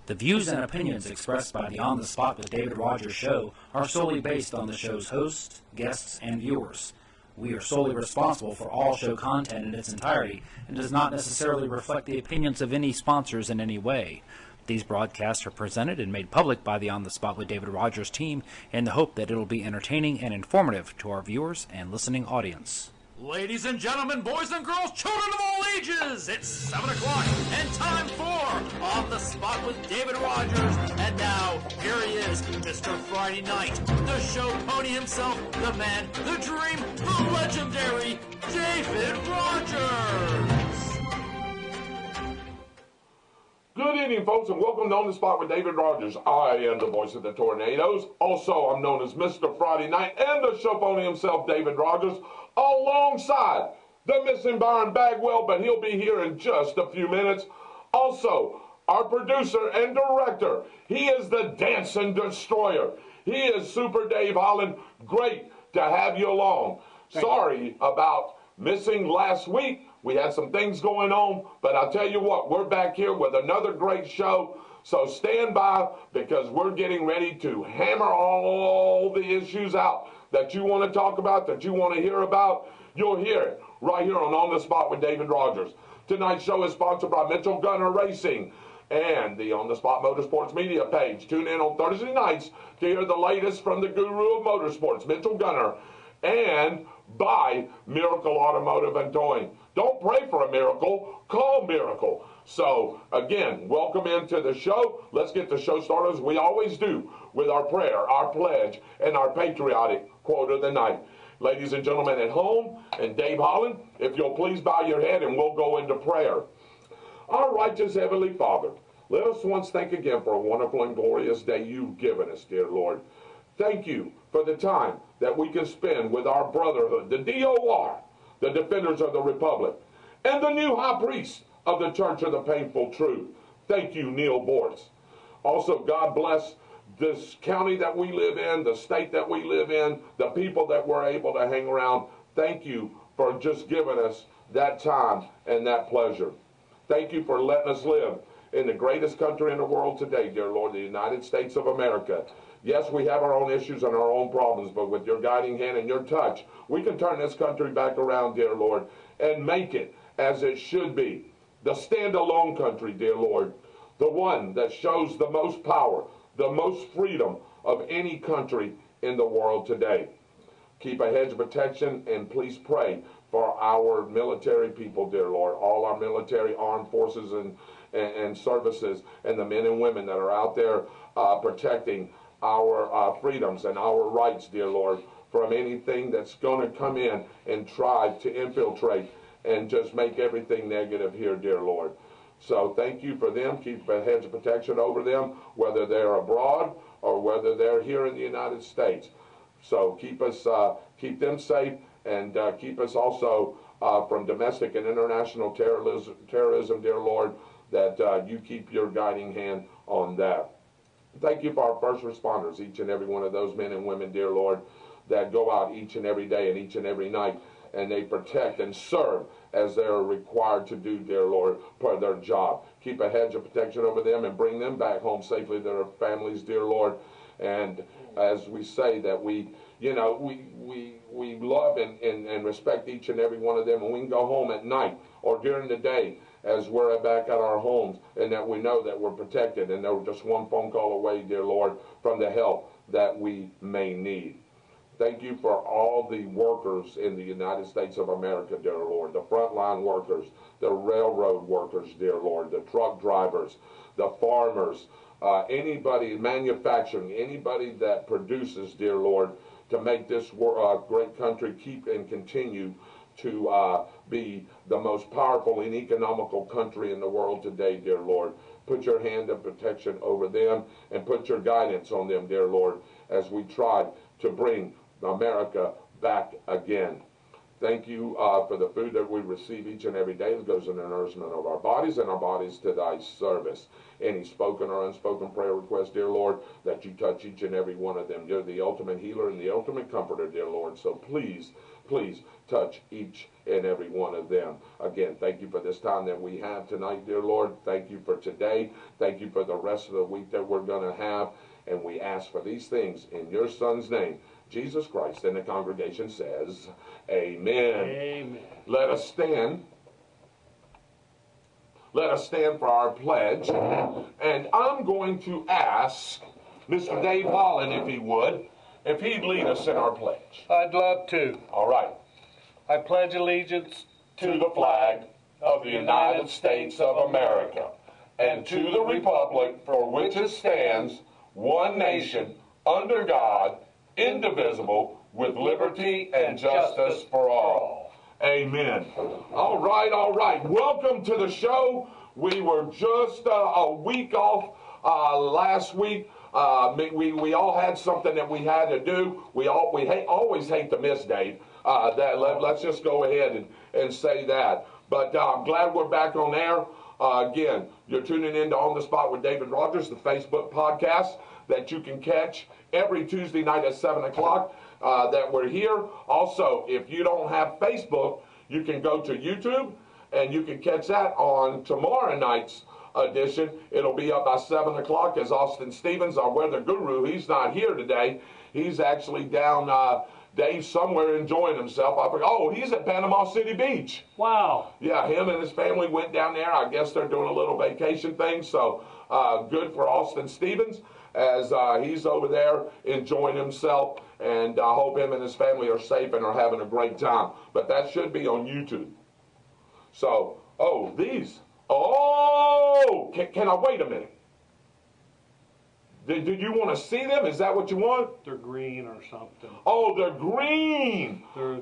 The views and opinions expressed by the On the Spot with David Rodgers show are solely based on the show's hosts, guests, and viewers. We are solely responsible for all show content in its entirety and does not necessarily reflect the opinions of any sponsors in any way. These broadcasts are presented and made public by the On the Spot with David Rodgers team in the hope that it will be entertaining and informative to our viewers and listening audience. Ladies and gentlemen, boys and girls, children of all ages, it's 7 o'clock and time for On the Spot with David Rodgers. And now, here he is, Mr. Friday Night, the show pony himself, the man, the dream, the legendary David Rodgers. Good evening, folks, and welcome to On the Spot with David Rodgers. I am the voice of the Tornadoes. Also, I'm known as Mr. Friday Night and the show pony himself, David Rodgers, alongside the missing Byron Bagwell, but he'll be here in just a few minutes. Also, our producer and director, he is the Dancing Destroyer. He is Super Dave Holland. Great to have you along. Sorry about missing last week. We had some things going on, but I'll tell you what, we're back here with another great show. So stand by, because we're getting ready to hammer all the issues out that you want to talk about, that you want to hear about. You'll hear it right here on the Spot with David Rodgers. Tonight's show is sponsored by Mitchell Gunner Racing and the On the Spot Motorsports media page. Tune in on Thursday nights to hear the latest from the guru of motorsports, Mitchell Gunner, and by Miracle Automotive and Towing. Don't pray for a miracle, call Miracle. So, again, welcome into the show. Let's get the show started as we always do with our prayer, our pledge, and our patriotic quote of the night. Ladies and gentlemen at home, and Dave Holland, if you'll please bow your head and we'll go into prayer. Our righteous Heavenly Father, let us once thank again for a wonderful and glorious day you've given us, dear Lord. Thank you for the time that we can spend with our brotherhood, the DOR, the Defenders of the Republic, and the new High Priest of the Church of the Painful Truth. Thank you, Neil Bortz. Also, God bless this county that we live in, the state that we live in, the people that we're able to hang around. Thank you for just giving us that time and that pleasure. Thank you for letting us live in the greatest country in the world today, dear Lord, the United States of America. Yes, we have our own issues and our own problems, but with your guiding hand and your touch, we can turn this country back around, dear Lord, and make it as it should be. The standalone country, dear Lord, the one that shows the most power, the most freedom of any country in the world today. Keep a hedge of protection, and please pray for our military people, dear Lord, all our military armed forces and services, and the men and women that are out there protecting our freedoms and our rights, dear Lord, from anything that's going to come in and try to infiltrate and just make everything negative here, dear Lord. So thank you for them. Keep a hedge of protection over them, whether they're abroad or whether they're here in the United States. So keep them safe, and keep us also from domestic and international terrorism, dear Lord, that you keep your guiding hand on that. Thank you for our first responders, each and every one of those men and women, dear Lord, that go out each and every day and each and every night, and they protect and serve as they are required to do, dear Lord, for their job. Keep a hedge of protection over them and bring them back home safely to their families, dear Lord. And as we say that we love and respect each and every one of them, and we can go home at night or during the day as we're back at our homes, and that we know that we're protected, and they're just one phone call away, dear Lord, from the help that we may need. Thank you for all the workers in the United States of America, dear Lord, the frontline workers, the railroad workers, dear Lord, the truck drivers, the farmers, anybody manufacturing, anybody that produces, dear Lord, to make this great country keep and continue to be the most powerful and economical country in the world today, dear Lord. Put your hand of protection over them and put your guidance on them, dear Lord, as we try to bring America back again. Thank you for the food that we receive each and every day that goes in the nourishment of our bodies and our bodies to thy service. Any spoken or unspoken prayer request, dear Lord, that you touch each and every one of them. You're the ultimate healer and the ultimate comforter, dear Lord. So please please touch each and every one of them. Again, thank you for this time that we have tonight, dear Lord. Thank you for today. Thank you for the rest of the week that we're going to have. And we ask for these things in your Son's name, Jesus Christ. And the congregation says, amen. Amen. Let us stand. Let us stand for our pledge. And I'm going to ask Mr. Dave Holland, if he would, if he'd lead us in our pledge. I'd love to. All right. I pledge allegiance To the flag of the United States of America, and to the republic for which it stands, one nation, under God, indivisible, with liberty and justice for all. Amen. All right, all right. Welcome to the show. We were just a week off last week. We all had something that we had to do. We always hate to miss, Dave. Let's just go ahead and say that. But I'm glad we're back on air. Again, you're tuning in to On the Spot with David Rodgers, the Facebook podcast that you can catch every Tuesday night at 7 o'clock that we're here. Also, if you don't have Facebook, you can go to YouTube and you can catch that on tomorrow night's edition. It'll be up by 7 o'clock as Austin Stevens, our weather guru. He's not here today. He's actually down Dave somewhere enjoying himself. I forgot. Oh, he's at Panama City Beach. Wow. Yeah, him and his family went down there. I guess they're doing a little vacation thing. So good for Austin Stevens as he's over there enjoying himself. And I hope him and his family are safe and are having a great time. But that should be on YouTube. So, these. Oh, can I wait a minute? Did you want to see them? Is that what you want? They're green or something. Oh, they're green. They're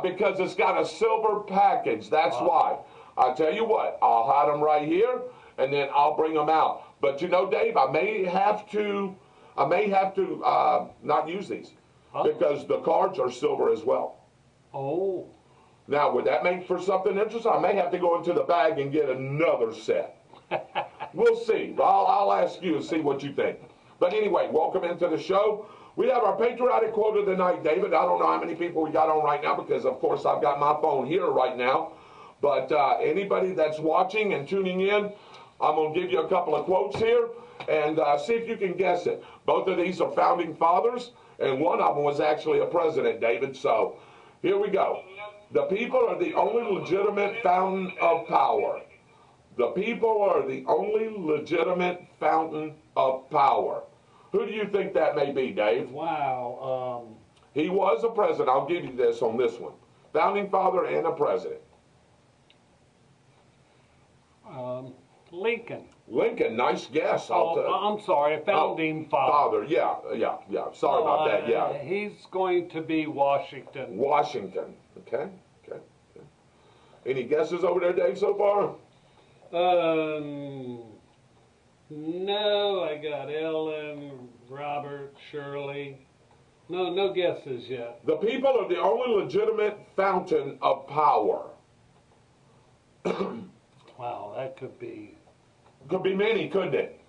Because it's got a silver package. That's why. I tell you what, I'll hide them right here, and then I'll bring them out. But you know, Dave, I may have to not use these because the cards are silver as well. Oh. Now, would that make for something interesting? I may have to go into the bag and get another set. We'll see. I'll ask you and see what you think. But anyway, welcome into the show. We have our patriotic quote of the night, David. I don't know how many people we got on right now because, of course, I've got my phone here right now. But anybody that's watching and tuning in, I'm going to give you a couple of quotes here and see if you can guess it. Both of these are founding fathers, and one of them was actually a president, David. So here we go. The people are the only legitimate fountain of power. The people are the only legitimate fountain of power. Who do you think that may be, Dave? Wow. He was a president. I'll give you this on this one. Founding father and a president. Lincoln. Lincoln, nice guess. I'm sorry, founding father. Yeah. Sorry about that, yeah. He's going to be Washington. Washington. Okay. Any guesses over there, Dave, so far? No, I got Ellen, Robert, Shirley. No guesses yet. The people are the only legitimate fountain of power. Wow, that could be. Could be many, couldn't it?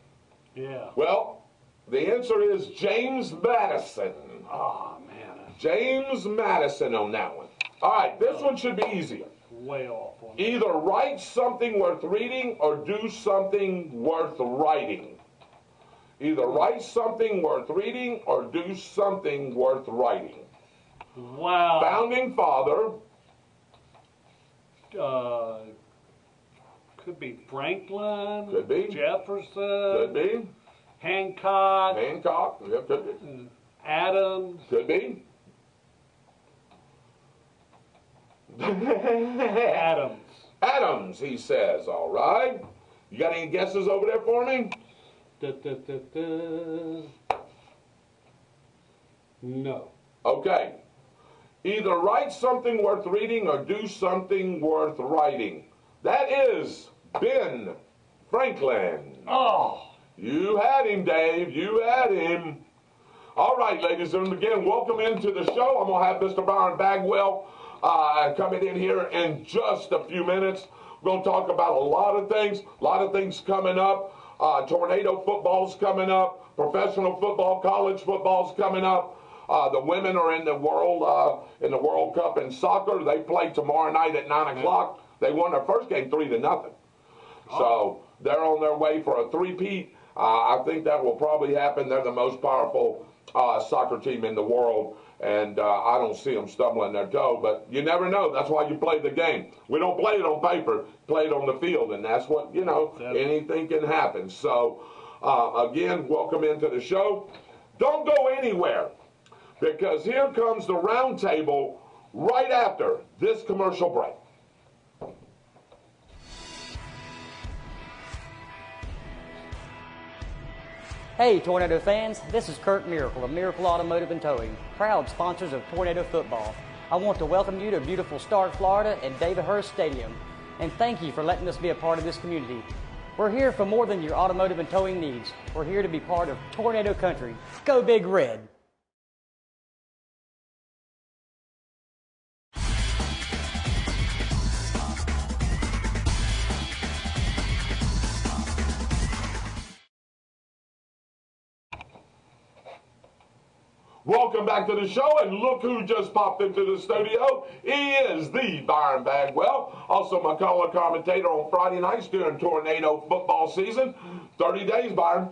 Yeah. Well, the answer is James Madison. Oh, man. James Madison on that one. All right, this one should be easier. Way off on Either write something worth reading or do something worth writing. Either write something worth reading or do something worth writing. Wow. Founding father. Could be Franklin. Could be. Jefferson. Could be. Hancock. Hancock. Yeah, could be. Adams. Could be. Adams. Adams, he says. All right. You got any guesses over there for me? No. Okay. Either write something worth reading or do something worth writing. That is Ben Franklin. Oh. You had him, Dave. You had him. All right, ladies and gentlemen, again, welcome into the show. I'm going to have Mr. Byron Bagwell coming in here in just a few minutes. We're going to talk about a lot of things coming up. Tornado football's coming up. Professional football, college football's coming up. The women are in the World Cup in soccer. They play tomorrow night at 9 o'clock. They won their first game 3-0. So they're on their way for a three-peat. I think that will probably happen. They're the most powerful soccer team in the world, and I don't see them stumbling their toe. But you never know. That's why you play the game. We don't play it on paper, play it on the field, and that's what, anything can happen. So, again, welcome into the show. Don't go anywhere, because here comes the round table right after this commercial break. Hey Tornado fans, this is Kurt Miracle of Miracle Automotive and Towing, proud sponsors of Tornado Football. I want to welcome you to beautiful Stark, Florida at David Hurst Stadium, and thank you for letting us be a part of this community. We're here for more than your automotive and towing needs. We're here to be part of Tornado Country. Go Big Red! Welcome back to the show, and look who just popped into the studio. He is the Byron Bagwell, also my color commentator on Friday nights during Tornado football season. 30 days, Byron.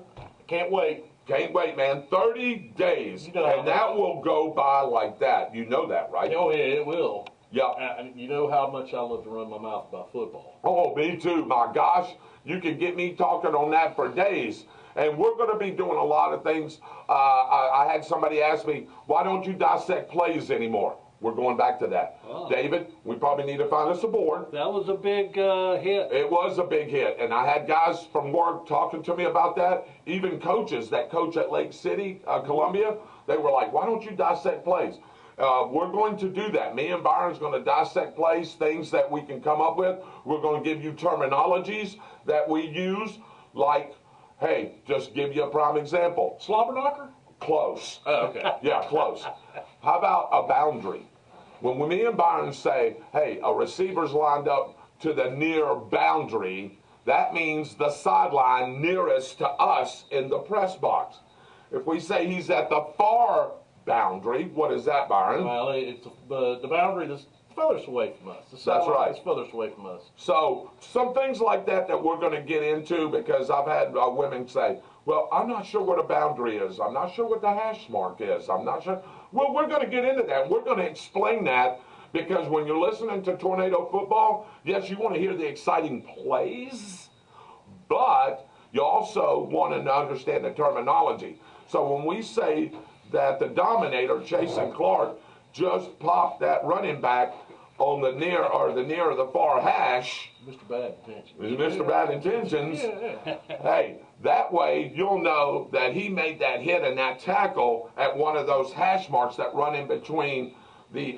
Can't wait. Can't wait, man. 30 days, and that will go by like that. You know that, right? Oh, yeah, it will. Yeah. You know how much I love to run my mouth about football. Oh, me too. My gosh, you can get me talking on that for days. And we're going to be doing a lot of things. I had somebody ask me, why don't you dissect plays anymore? We're going back to that. Oh. David, we probably need to find us a board. That was a big hit. It was a big hit. And I had guys from work talking to me about that. Even coaches that coach at Lake City, Columbia, they were like, why don't you dissect plays? We're going to do that. Me and Byron's going to dissect plays, things that we can come up with. We're going to give you terminologies that we use, like, hey, just give you a prime example. Slobber knocker? Close. Oh, okay. Yeah, close. How about a boundary? When me and Byron say, hey, a receiver's lined up to the near boundary, that means the sideline nearest to us in the press box. If we say he's at the far boundary, what is that, Byron? Well, it's the boundary that's furthest away from us. That's right. It's furthest away from us. So some things like that we're going to get into, because I've had women say, well, I'm not sure what a boundary is. I'm not sure what the hash mark is. I'm not sure. Well, we're going to get into that. We're going to explain that, because when you're listening to Tornado football, yes, you want to hear the exciting plays, but you also want to understand the terminology. So when we say that the Dominator, Jason Clark, just popped that running back on the near or the far hash. Mr. Bad Intentions. Mr. Bad Intentions. Yeah. Hey, that way you'll know that he made that hit and that tackle at one of those hash marks that run in between the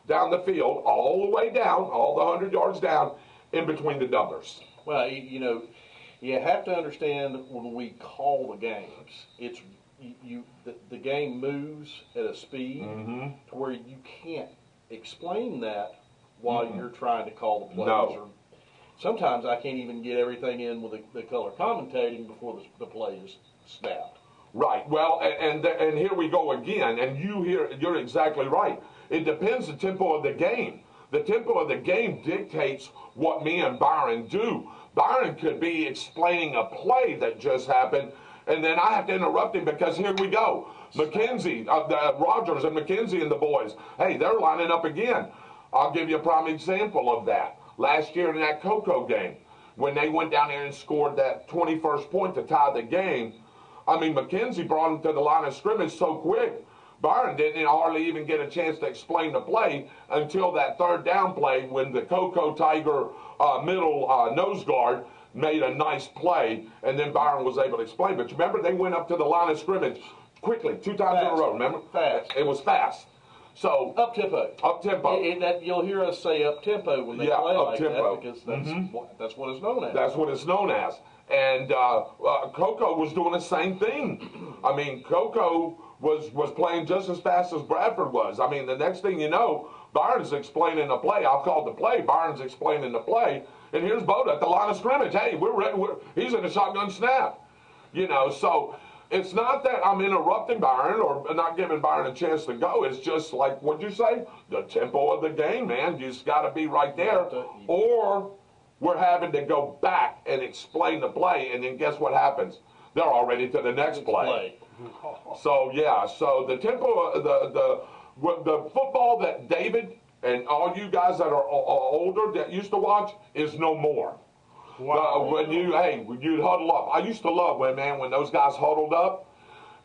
down the field, all the way down, all the 100 yards down, in between the numbers. Well, you have to understand when we call the games, it's the game moves at a speed to where you can't explain that while you're trying to call the plays. No. Or sometimes I can't even get everything in with the color commentating before the play is snapped. Right. Well, and here we go again. And you're exactly right. It depends the tempo of the game. The tempo of the game dictates what me and Byron do. Byron could be explaining a play that just happened, and then I have to interrupt him because here we go. McKenzie, Rodgers and McKenzie and the boys, hey, they're lining up again. I'll give you a prime example of that. Last year in that Cocoa game, when they went down there and scored that 21st point to tie the game, I mean, McKenzie brought him to the line of scrimmage so quick. Byron didn't hardly even get a chance to explain the play until that third down play when the Cocoa Tiger middle nose guard made a nice play, and then Byron was able to explain. But you remember, they went up to the line of scrimmage quickly, 2 times in a row, remember? Fast. It was fast. So Up-tempo. Up-tempo. You'll hear us say up-tempo when they play like up-tempo. that, because that's what it's known as. That's what it's known as. And Coco was doing the same thing. I mean, Coco was playing just as fast as Bradford was. I mean, the next thing you know, Byron's explaining the play. I'll call the play. Byron's explaining the play. And here's Boda at the line of scrimmage. Hey, we're ready. He's in a shotgun snap. You know, so It's not that I'm interrupting Byron or not giving Byron a chance to go. It's just like, what'd you say? The tempo of the game, man. You just got to be right there. Or we're having to go back and explain the play, and then guess what happens? They're already to the next play. So, yeah, so the tempo, the football that David and all you guys that are older that used to watch is no more. Wow. When you'd huddle up. I used to love when those guys huddled up,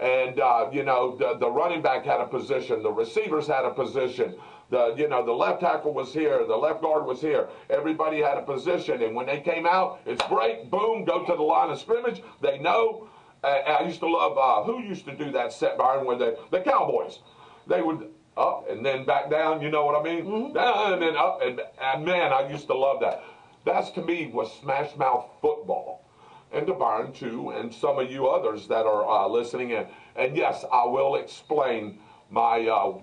and the running back had a position, the receivers had a position, the left tackle was here, the left guard was here. Everybody had a position, and when they came out, it's break, boom, go to the line of scrimmage. They know. I used to love who used to do that set, Byron, when the Cowboys. They would up and then back down. You know what I mean? Mm-hmm. Down and then up, and man, I used to love that. That's, to me, was smash mouth football. And to Byron, too, and some of you others that are listening in. And, yes, I will explain my, I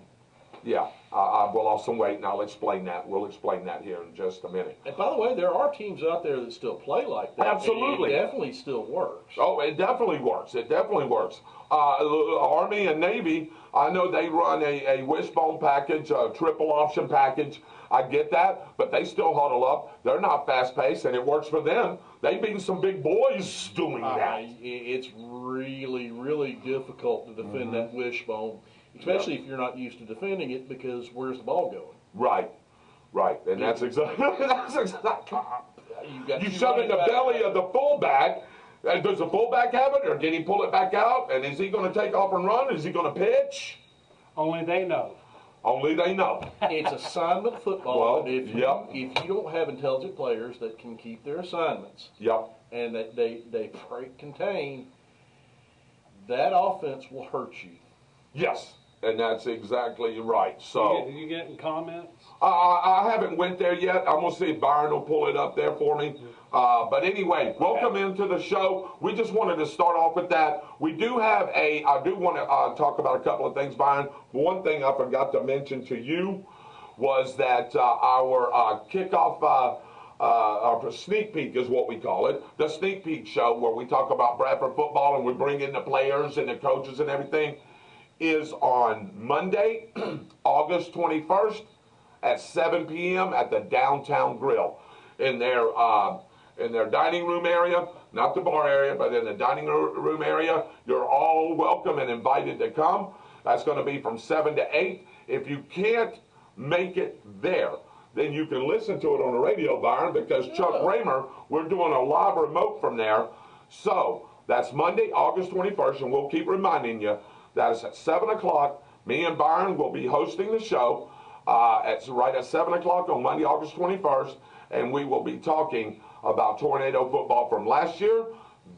will also wait, and I'll explain that. We'll explain that here in just a minute. And, by the way, there are teams out there that still play like that. Absolutely. It definitely still works. Oh, it definitely works. It definitely works. Army and Navy, I know they run a wishbone package, a triple option package. I get that, but they still huddle up. They're not fast-paced, and it works for them. They've been some big boys doing that. It's really, really difficult to defend that wishbone, especially if you're not used to defending it, because where's the ball going? Right. And that's exactly. You shove it in the belly of the fullback. Does the fullback have it, or did he pull it back out? And is he going to take off and run? Is he going to pitch? Only they know. Only they know. It's assignment football. Well, if you don't have intelligent players that can keep their assignments, and that they break contain, that offense will hurt you. Yes, and that's exactly right. So you getting comments? I haven't went there yet. I'm gonna see if Byron will pull it up there for me. But anyway, welcome into the show. We just wanted to start off with that. We do have I do want to talk about a couple of things, Byron. One thing I forgot to mention to you was that our kickoff, our sneak peek is what we call it, the sneak peek show where we talk about Bradford football and we bring in the players and the coaches and everything, is on Monday, August 21st at 7 p.m. at the Downtown Grill in their dining room area, not the bar area, but in the dining room area. You're all welcome and invited to come. That's going to be from 7 to 8. If you can't make it there, then you can listen to it on the radio, Byron, because Chuck Raymer, we're doing a live remote from there. So that's Monday, August 21st, and we'll keep reminding you that it's at 7 o'clock. Me and Byron will be hosting the show right at 7 o'clock on Monday, August 21st, and we will be talking about Tornado football from last year,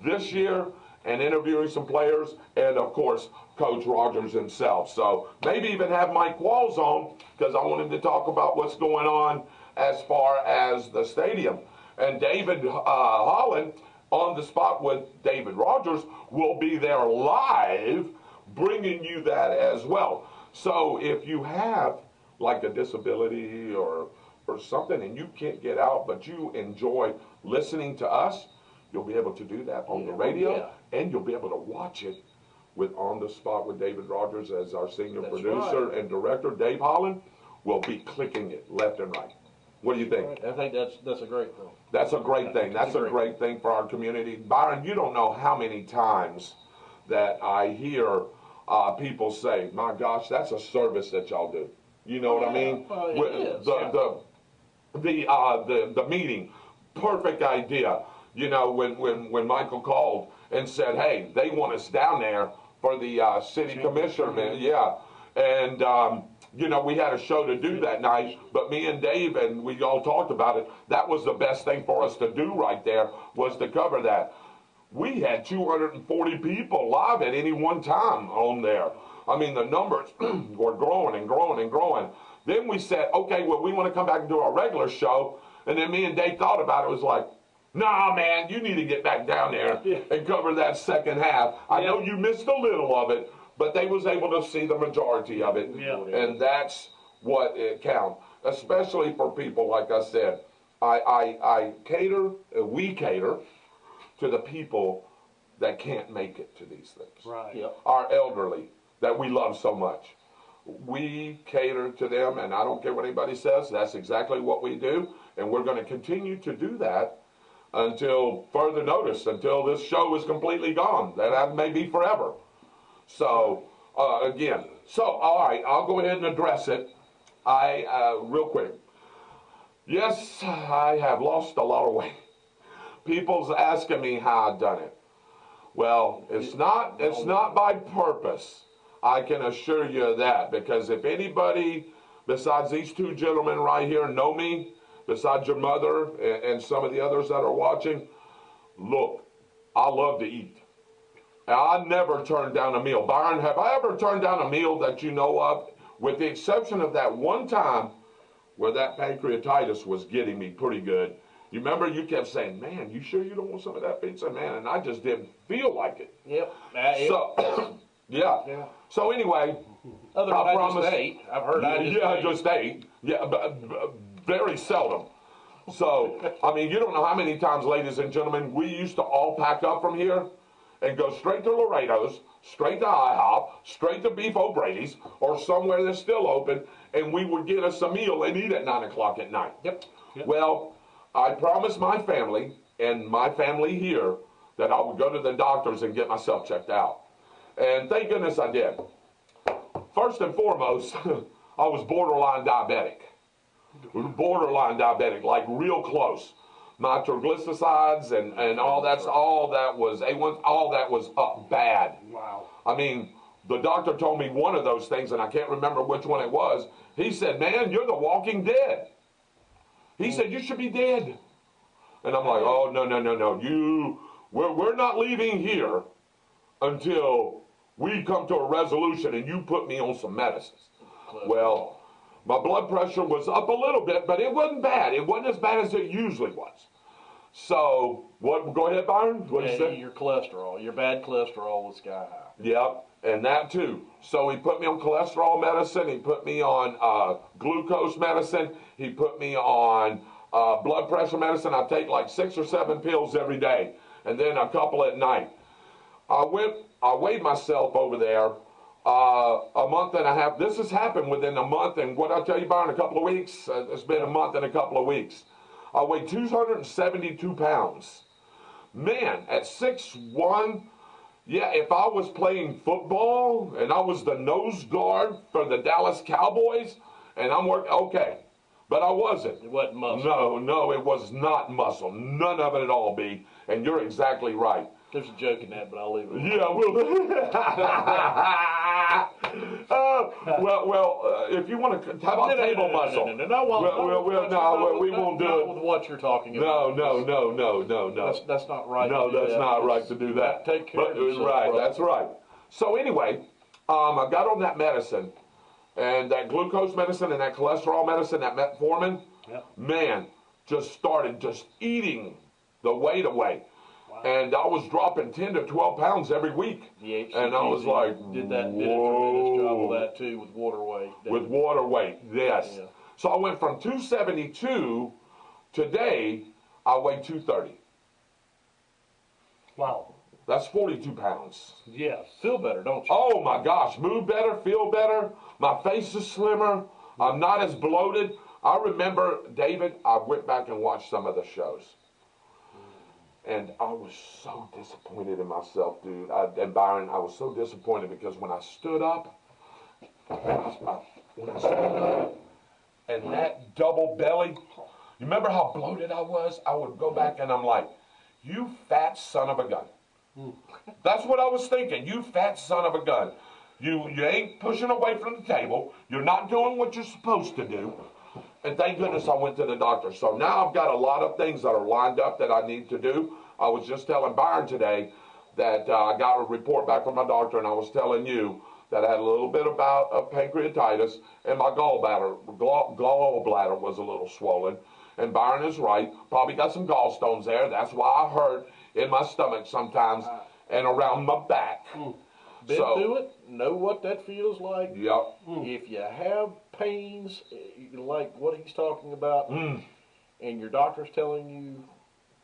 this year, and interviewing some players, and of course, Coach Rodgers himself. So maybe even have Mike Walls on, because I want him to talk about what's going on as far as the stadium. And David Holland, on the spot with David Rodgers, will be there live, bringing you that as well. So if you have like a disability or something and you can't get out, but you enjoy listening to us, you'll be able to do that on the radio, and you'll be able to watch it with On the Spot with David Rodgers as our senior producer and director. Dave Holland will be clicking it left and right. What do you think? I think that's a great thing. That's a great thing. That's a great thing for our community. Byron, you don't know how many times that I hear people say, my gosh, that's a service that y'all do. You know what I mean? The meeting, perfect idea. You know, when Michael called and said, hey, they want us down there for the city commissioner, and you know, we had a show to do that night, but me and Dave, and we all talked about it, that was the best thing for us to do right there, was to cover that. We had 240 people live at any one time on there. I mean, the numbers were growing and growing and growing. Then we said, okay, well, we want to come back and do our regular show. And then me and Dave thought about it. It was like, nah, man, you need to get back down there and cover that second half. I know you missed a little of it, but they was able to see the majority of it. And that's what it counts, especially for people, like I said. We cater to the people that can't make it to these things. Right. Yep. Our elderly that we love so much. We cater to them, and I don't care what anybody says, that's exactly what we do, and we're going to continue to do that until further notice, until this show is completely gone. That may be forever. So, again, all right, I'll go ahead and address it. Real quick. Yes, I have lost a lot of weight. People's asking me how I've done it. Well, it's not by purpose. I can assure you of that, because if anybody besides these two gentlemen right here know me, besides your mother and some of the others that are watching, look, I love to eat. I never turn down a meal. Byron, have I ever turned down a meal that you know of, with the exception of that one time where that pancreatitis was getting me pretty good? You remember you kept saying, man, you sure you don't want some of that pizza, man? And I just didn't feel like it. Yep. So, yeah. So anyway, Other than I just ate. I've heard I just ate. Yeah, but very seldom. So, I mean, you don't know how many times, ladies and gentlemen, we used to all pack up from here and go straight to Laredo's, straight to IHOP, straight to Beef O'Brady's, or somewhere that's still open, and we would get us a meal and eat at 9 o'clock at night. Yep. Well, I promised my family and my family here that I would go to the doctors and get myself checked out. And thank goodness I did. First and foremost, I was borderline diabetic. Borderline diabetic, like real close. My triglycerides and all that was A1, all that was up bad. Wow. I mean, the doctor told me one of those things, and I can't remember which one it was. He said, man, you're the walking dead. He said, you should be dead. And I'm like, oh, no. We're not leaving here until we come to a resolution and you put me on some medicines. Well, my blood pressure was up a little bit, but it wasn't bad. It wasn't as bad as it usually was. So, go ahead, Byron. What did you say? Your cholesterol, your bad cholesterol was sky high. Yep, and that too. So he put me on cholesterol medicine. He put me on glucose medicine. He put me on blood pressure medicine. I take like 6 or 7 pills every day, and then a couple at night. I weighed myself over there a month and a half. This has happened within a month, and what I tell you, Byron, a couple of weeks. It's been a month and a couple of weeks. I weighed 272 pounds. Man, at 6'1", yeah, if I was playing football and I was the nose guard for the Dallas Cowboys and I'm working, okay. But I wasn't. It wasn't muscle. No, it was not muscle. None of it at all, B. And you're exactly right. There's a joke in that, but I'll leave it alone. Yeah, if you want to, how about table muscle? No, we won't do it. With what you're talking about. No. That's not right. No, that's not right to do that. Take care of yourself. Right, bro. that's right. So anyway, I got on that medicine, and that glucose medicine and that cholesterol medicine, that metformin, man, just started eating the weight away. And I was dropping 10 to 12 pounds every week. And I was like, did a tremendous job with that too, with water weight. With water weight, yes. Yeah. So I went from 272, today I weigh 230. Wow. That's 42 pounds. Yes. Feel better, don't you? Oh my gosh, move better, feel better. My face is slimmer. I'm not as bloated. I remember, David, I went back and watched some of the shows. And I was so disappointed in myself, dude. And Byron, I was so disappointed because when I stood up, and that double belly, you remember how bloated I was? I would go back and I'm like, you fat son of a gun. That's what I was thinking. You fat son of a gun. You ain't pushing away from the table. You're not doing what you're supposed to do. And thank goodness I went to the doctor. So now I've got a lot of things that are lined up that I need to do. I was just telling Byron today that I got a report back from my doctor, and I was telling you that I had a little bit of pancreatitis, and my gallbladder was a little swollen. And Byron is right. Probably got some gallstones there. That's why I hurt in my stomach sometimes and around my back. Been through it, know what that feels like. Yep. If you have pains, like what he's talking about, and your doctor's telling you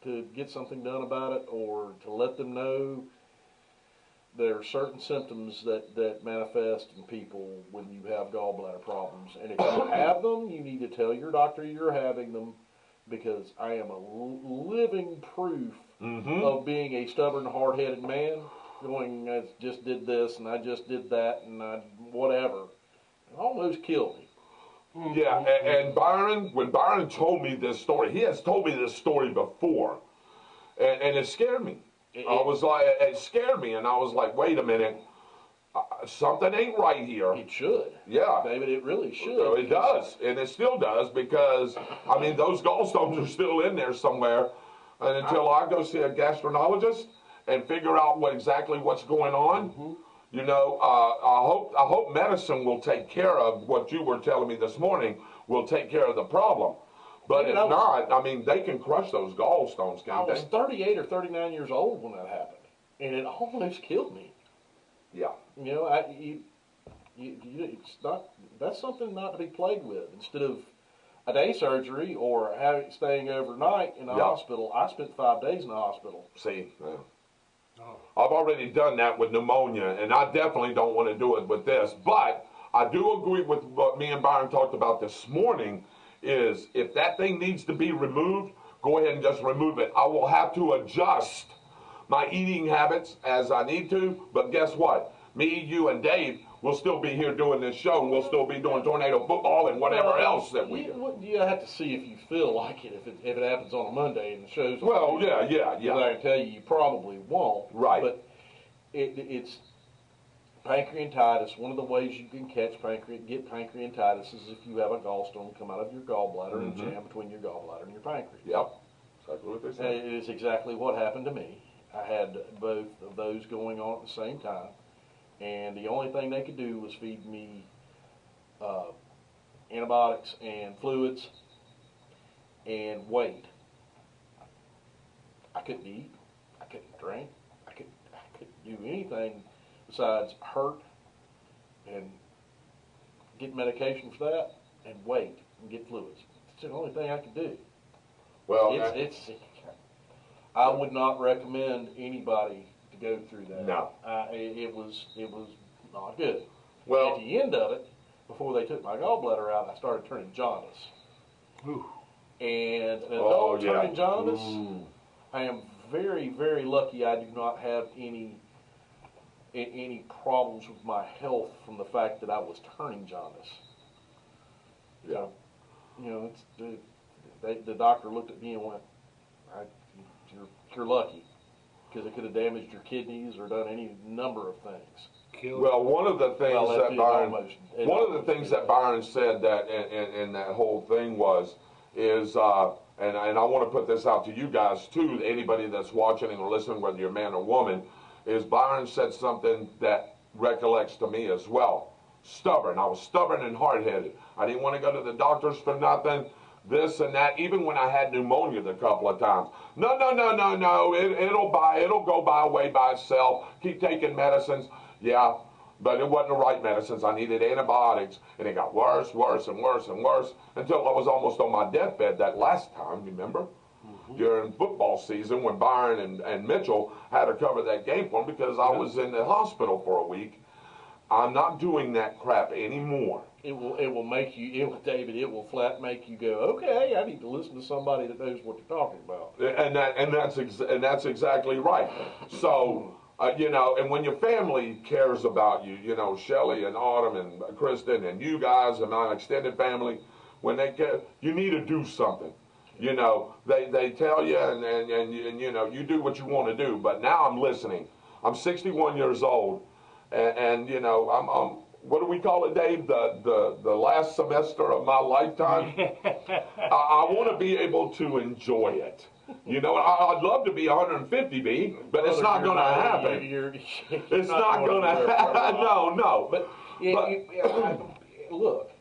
to get something done about it or to let them know, there are certain symptoms that manifest in people when you have gallbladder problems. And if you have them, you need to tell your doctor you're having them, because I am a living proof of being a stubborn, hard-headed man going, I just did this and I just did that and I whatever. It almost killed me. Yeah, and Byron, when Byron told me this story, he has told me this story before, and it scared me. It scared me, and I was like, wait a minute, something ain't right here. It should. Yeah. David, it really should. It does, and it still does, because, I mean, those gallstones are still in there somewhere, and until I go see a gastroenterologist and figure out exactly what's going on, you know, I hope medicine will take care of what you were telling me this morning, will take care of the problem. But if not, I mean, they can crush those gallstones, can't they? I was 38 or 39 years old when that happened, and it almost killed me. Yeah. You know, it's not, that's something not to be played with. Instead of a day surgery or staying overnight in the hospital, I spent 5 days in the hospital. See, I've already done that with pneumonia, and I definitely don't want to do it with this. But I do agree with what me and Byron talked about this morning, is if that thing needs to be removed, go ahead and just remove it. I will have to adjust my eating habits as I need to, but guess what? Me, you, and Dave will still be here doing this show, and we'll still be doing tornado football and whatever else that we do. You have to see if you feel like it, if it happens on a Monday and the show's on. Well, yeah. I can tell you probably won't. Right. But it's pancreatitis. One of the ways you can get pancreatitis is if you have a gallstone come out of your gallbladder and jam between your gallbladder and your pancreas. Yep. Exactly what they say. It is exactly what happened to me. I had both of those going on at the same time, and the only thing they could do was feed me antibiotics and fluids and wait. I couldn't eat. I couldn't drink. I couldn't do anything besides hurt and get medication for that and wait and get fluids. It's the only thing I could do. Well, I would not recommend anybody to go through that. No. It was not good. Well, at the end of it, before they took my gallbladder out, I started turning jaundice. Ooh. And an adult turning jaundice, I am very, very lucky I do not have any problems with my health from the fact that I was turning jaundice. Yeah. You know, the doctor looked at me and went, you're lucky, because it could have damaged your kidneys or done any number of things. Well, one of the things that Byron said that in that whole thing is, and I want to put this out to you guys too, anybody that's watching or listening, whether you're man or woman, is Byron said something that recollects to me as well. Stubborn. I was stubborn and hard-headed. I didn't want to go to the doctors for nothing. This and that, even when I had pneumonia a couple of times. No, it'll go away by itself. Keep taking medicines. Yeah, but it wasn't the right medicines. I needed antibiotics, and it got worse and worse until I was almost on my deathbed that last time, remember? During football season when Byron and Mitchell had to cover that game for me because I was in the hospital for a week. I'm not doing that crap anymore. It will make you, David, it will flat make you go, okay, I need to listen to somebody that knows what they're talking about. And that's exactly right. So, you know, and when your family cares about you, you know, Shelley and Autumn and Kristen and you guys and my extended family, when they care, you need to do something. You know, they tell you and you know, you do what you want to do. But now I'm listening. I'm 61 years old, and you know, I'm what do we call it, Dave? The last semester of my lifetime. I want to be able to enjoy it. You know, I'd love to be 150, B, but it's not going to happen. It's not going to happen. No. But look,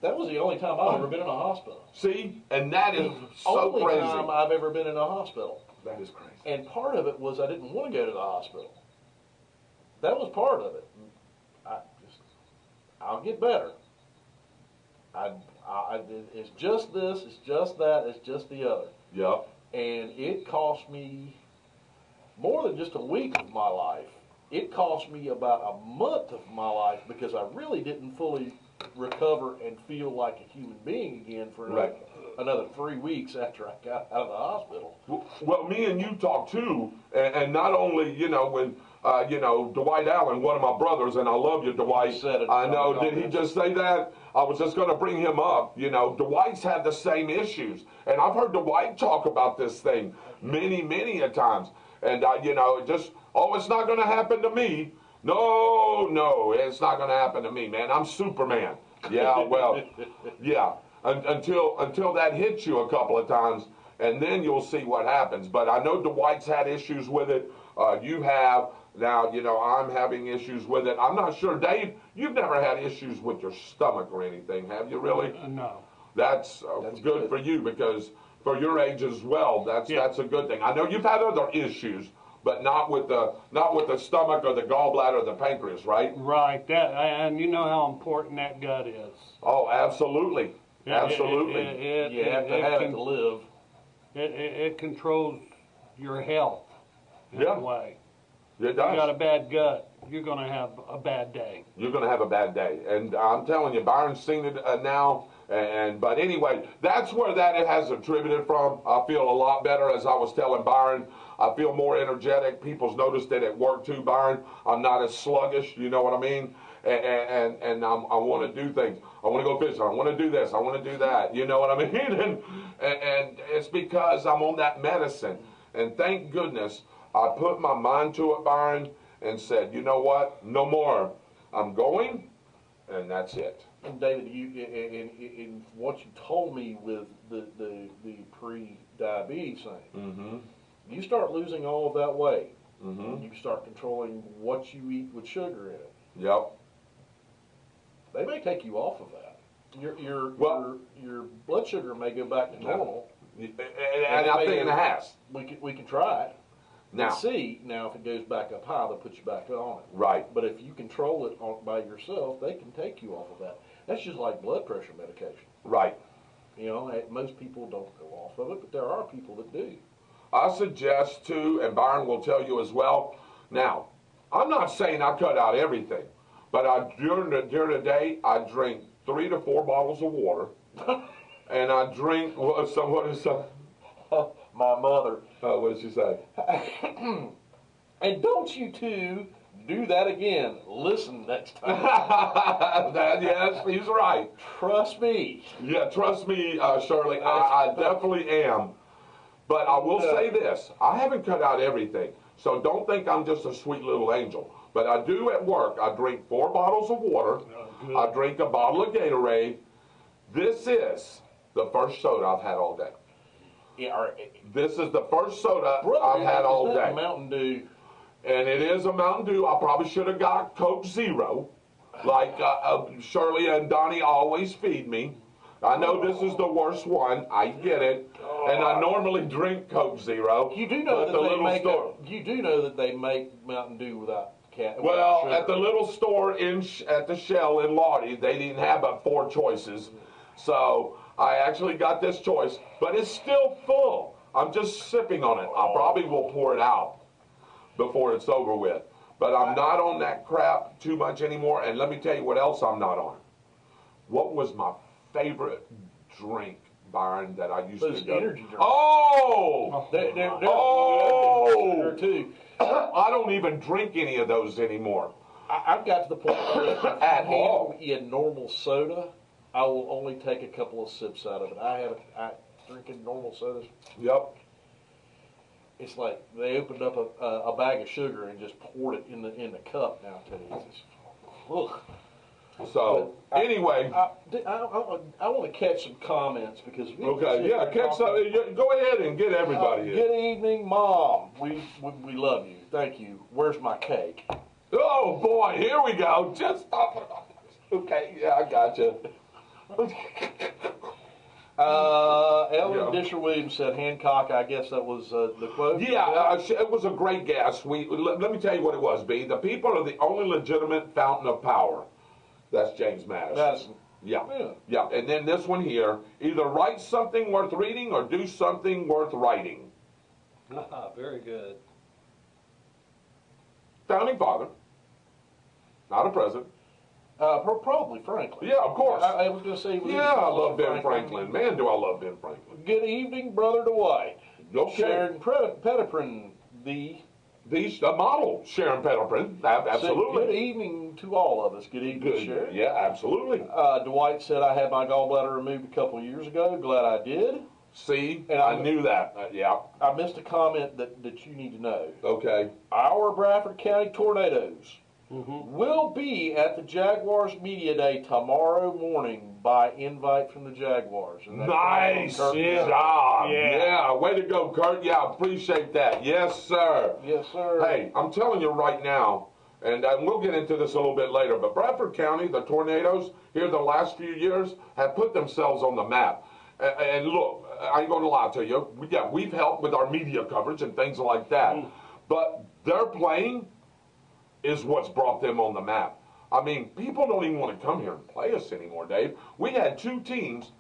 that was the only time I've ever been in a hospital. See, and that is so only crazy. Time I've ever been in a hospital. That is crazy. And part of it was I didn't want to go to the hospital. That was part of it. I'll get better. It's just this, it's just that, it's just the other. Yep. And it cost me more than just a week of my life. it cost me about a month of my life because I really didn't fully recover and feel like a human being again for another 3 weeks after I got out of the hospital. Well, me and you talked too, and not only, when, Dwight Allen, one of my brothers, and I love you, Dwight. Said it I know, did he just say that? I was just going to bring him up. Dwight's had the same issues, and I've heard Dwight talk about this thing many, many a times. And, it's not going to happen to me. No, it's not going to happen to me, man. I'm Superman. Yeah, well, yeah. Until that hits you a couple of times, and then you'll see what happens. But I know Dwight's had issues with it. You have. Now, I'm having issues with it. I'm not sure, Dave, you've never had issues with your stomach or anything, have you really? No. That's good for you, because for your age as well, that's a good thing. I know you've had other issues, but not with the stomach or the gallbladder or the pancreas, right? Right. And you know how important that gut is. Oh, absolutely. Absolutely. You have to have it to live. It controls your health in a way. It does. If you got a bad gut, you're going to have a bad day. You're going to have a bad day. And I'm telling you, Byron's seen it now. But anyway, that's where that it has attributed from. I feel a lot better, as I was telling Byron. I feel more energetic. People's noticed it at work too, Byron. I'm not as sluggish, you know what I mean? And I want to do things. I want to go fishing. I want to do this. I want to do that. You know what I mean? And it's because I'm on that medicine. And thank goodness I put my mind to it, Byron, and said, you know what? No more. I'm going, and that's it. And David, in what you told me with the pre-diabetes thing, you start losing all of that weight. You start controlling what you eat with sugar in it. Yep. They may take you off of that. Your blood sugar may go back to normal. And I think it has. We can try it. Now, see, if it goes back up high, they'll put you back on it. Right. But if you control it by yourself, they can take you off of that. That's just like blood pressure medication. Right. Most people don't go off of it, but there are people that do. I suggest too, and Byron will tell you as well. Now, I'm not saying I cut out everything, but during the day, I drink 3 to 4 bottles of water, and I drink what is My mother. what did she say? And don't you two do that again. Listen next time. Yes, he's right. Trust me. Yeah, trust me, Shirley. I definitely am. But I will say this. I haven't cut out everything. So don't think I'm just a sweet little angel. But I do at work. I drink 4 bottles of water. I drink a bottle of Gatorade. This is the first soda I've had all day. This is the first soda I've had all day. Mountain Dew. And it is a Mountain Dew. I probably should have got Coke Zero, like Shirley and Donnie always feed me. I know this is the worst one. I get it. And I normally drink Coke Zero. You do know that they make Mountain Dew without sugar. At the little store at the Shell in Lottie, they didn't have but 4 choices. So I actually got this choice, but it's still full. I'm just sipping on it. I probably will pour it out before it's over with. But I'm not on that crap too much anymore. And let me tell you what else I'm not on. What was my favorite drink, Byron, that I used to go? Energy drinks. Oh! Sugar too. I don't even drink any of those anymore. I've got to the point where At all. in normal soda, I will only take a couple of sips out of it. I drinking normal sodas. Yep. It's like they opened up a bag of sugar and just poured it in the cup nowadays. Ugh. So anyway, I want to catch some comments because catch some. Go ahead and get everybody in. Good evening, Mom. We love you. Thank you. Where's my cake? Oh boy, here we go. Just okay. Yeah, I got you. Ellen Disher Williams said Hancock. I guess that was the quote. Yeah, it was a great guess. Let me tell you what it was, B. The people are the only legitimate fountain of power. That's James Madison. Yeah. And then this one here, either write something worth reading or do something worth writing. Very good. founding father, not a president. Probably Franklin. Yeah, of course. I was going to say. Yeah, I love Ben Franklin. Man, do I love Ben Franklin. Good evening, Brother Dwight. Okay. Sharon Petiprin, the model, Sharon Petiprin. Absolutely. Good evening to all of us. Good evening, Sharon. Yeah, absolutely. Dwight said I had my gallbladder removed a couple of years ago. Glad I did. See, And I knew that. Yeah. I missed a comment that you need to know. Okay. Our Bradford County Tornadoes will be at the Jaguars Media Day tomorrow morning by invite from the Jaguars. And that's Nice job. Yeah, way to go, Kurt. Yeah, I appreciate that. Yes, sir. Yes, sir. Hey, I'm telling you right now, and we'll get into this a little bit later, but Bradford County, the Tornadoes, here the last few years, have put themselves on the map. And look, I ain't going to lie to you. Yeah, we've helped with our media coverage and things like that. But their playing is what's brought them on the map. I mean, people don't even want to come here and play us anymore, Dave. We had two teams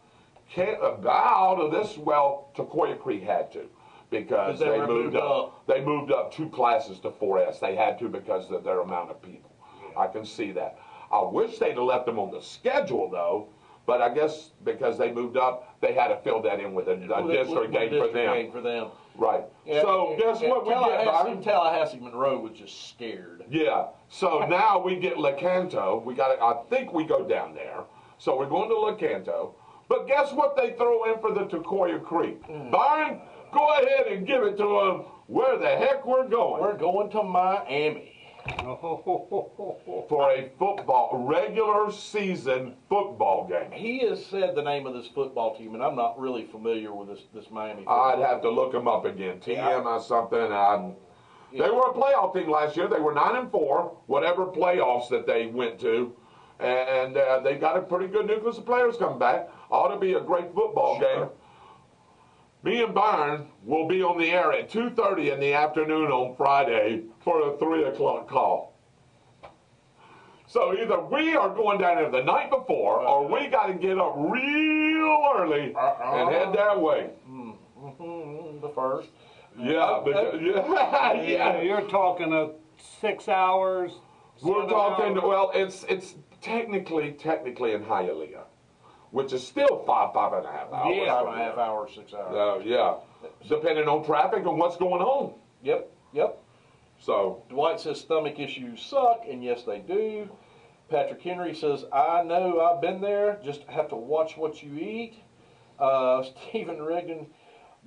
out of this. Well, Tecoya Creek had to because they moved up. They moved up 2 classes to 4S. They had to because of their amount of people. I can see that. I wish they'd have left them on the schedule, though. But I guess because they moved up, they had to fill that in with a district game for them. Right. Yeah, so guess what we get, Byron? Tallahassee Monroe was just scared. Yeah. So now we get Lecanto. I think we go down there. So we're going to Lecanto. But guess what they throw in for the Tecoya Creek? Byron, go ahead and give it to them where the heck we're going. We're going to Miami. For a regular season football game. He has said the name of this football team, and I'm not really familiar with this Miami football I'd have to look them up again. TM or something. They were a playoff team last year. They were 9-4, whatever playoffs that they went to. And they got a pretty good nucleus of players coming back. Ought to be a great football game. Me and Byron will be on the air at 2:30 in the afternoon on Friday for a 3 o'clock call. So either we are going down there the night before, or we got to get up real early and head that way. The first. Yeah, yeah. You're talking of 6 hours. We're talking. Well, it's technically in Hialeah, which is still 5.5 hours. Yeah, 5.5 hours, 6 hours. Yeah, depending on traffic and what's going on. Yep. So Dwight says stomach issues suck, and yes, they do. Patrick Henry says, I know, I've been there, just have to watch what you eat. Stephen Rigdon,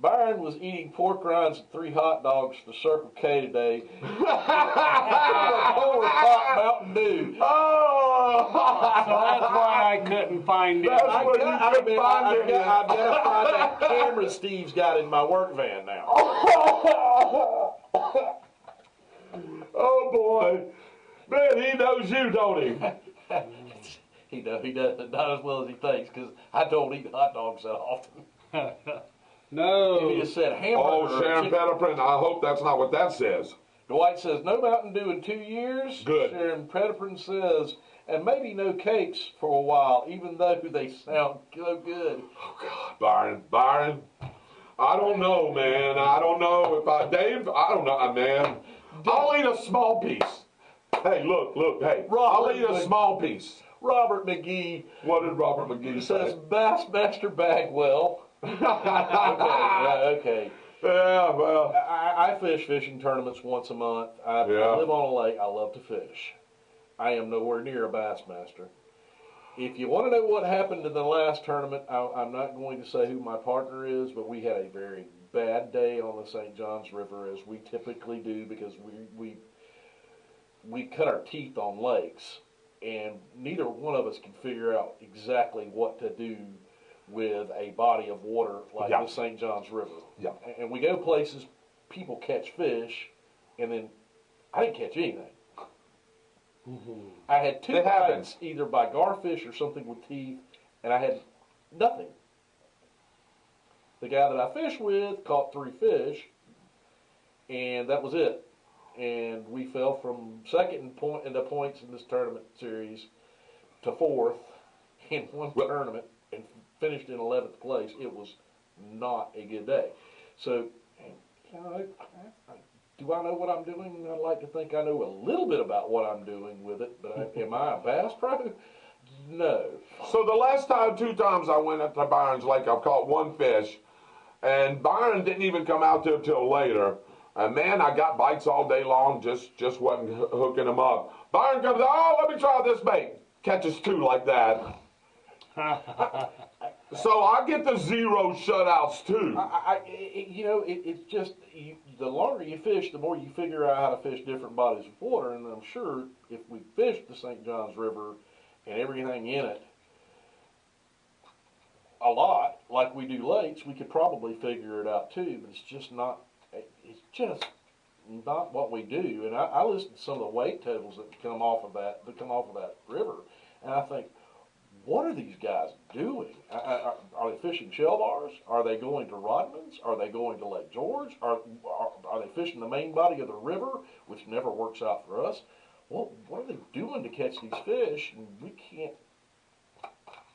Byron was eating pork rinds and 3 hot dogs for Circle K today. Over Pop Mountain Dew. Oh! So that's why I couldn't find it. That's where you couldn't find it. I've got to find that camera Steve's got in my work van now. Oh boy, man, he knows you, don't he? He does not as well as he thinks, because I don't eat hot dogs that often. No. If he just said hamburger. Oh, Sharon Petiprin, I hope that's not what that says. Dwight says, no Mountain Dew in 2 years. Good. Sharon Petiprin says, and maybe no cakes for a while, even though they sound so good. Oh, God, Byron, I don't know, man. I don't know if Dave, I don't know, man. I'll eat a small piece. Hey, look, hey. I'll eat a small piece. Robert McGee. What did Robert McGee say? Says, Bassmaster Bagwell. Okay. Yeah, well. I fish fishing tournaments once a month. I live on a lake. I love to fish. I am nowhere near a Bassmaster. If you want to know what happened in the last tournament, I'm not going to say who my partner is, but we had a very bad day on the St. Johns River, as we typically do, because we cut our teeth on lakes, and neither one of us can figure out exactly what to do with a body of water like the St. Johns River. Yeah. And we go places, people catch fish, and then I didn't catch anything. I had 2 bites, either by garfish or something with teeth, and I had nothing. The guy that I fished with caught 3 fish, and that was it. And we fell from second in the points in this tournament series to 4th in one tournament and finished in 11th place. It was not a good day. So, Do I know what I'm doing? I'd like to think I know a little bit about what I'm doing with it, but am I a bass pro? No. So the last time, 2 times I went up to Byron's Lake, I've caught 1 fish, and Byron didn't even come out there till later. And man, I got bites all day long, just wasn't hooking them up. Byron comes, oh, let me try this bait. Catches 2 like that. So I get the 0 shutouts too. It's just the longer you fish, the more you figure out how to fish different bodies of water. And I'm sure if we fished the St. Johns River and everything in it a lot, like we do lakes, we could probably figure it out too. But it's just not what we do. And I listen to some of the weight tables that come off of that river, and I think, what are these guys doing? Are they fishing shell bars? Are they going to Rodman's? Are they going to Lake George? Are they fishing the main body of the river, which never works out for us? Well, what are they doing to catch these fish? And we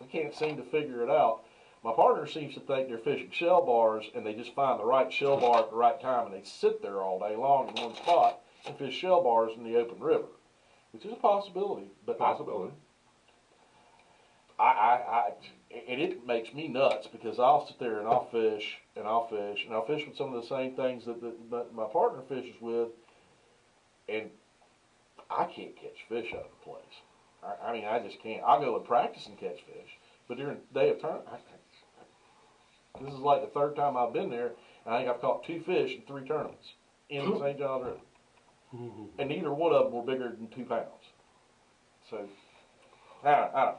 can't seem to figure it out. My partner seems to think they're fishing shell bars, and they just find the right shell bar at the right time, and they sit there all day long in one spot and fish shell bars in the open river, which is a possibility. But Possibility. And it makes me nuts because I'll sit there and I'll fish and I'll fish and I'll fish with some of the same things that my partner fishes with, and I can't catch fish out of the place. I mean, I just can't. I'll go and practice and catch fish, but during the day of tournament, this is like the 3rd time I've been there, and I think I've caught 2 fish in 3 tournaments in the St. Johns River, and neither one of them were bigger than 2 pounds. So. All right.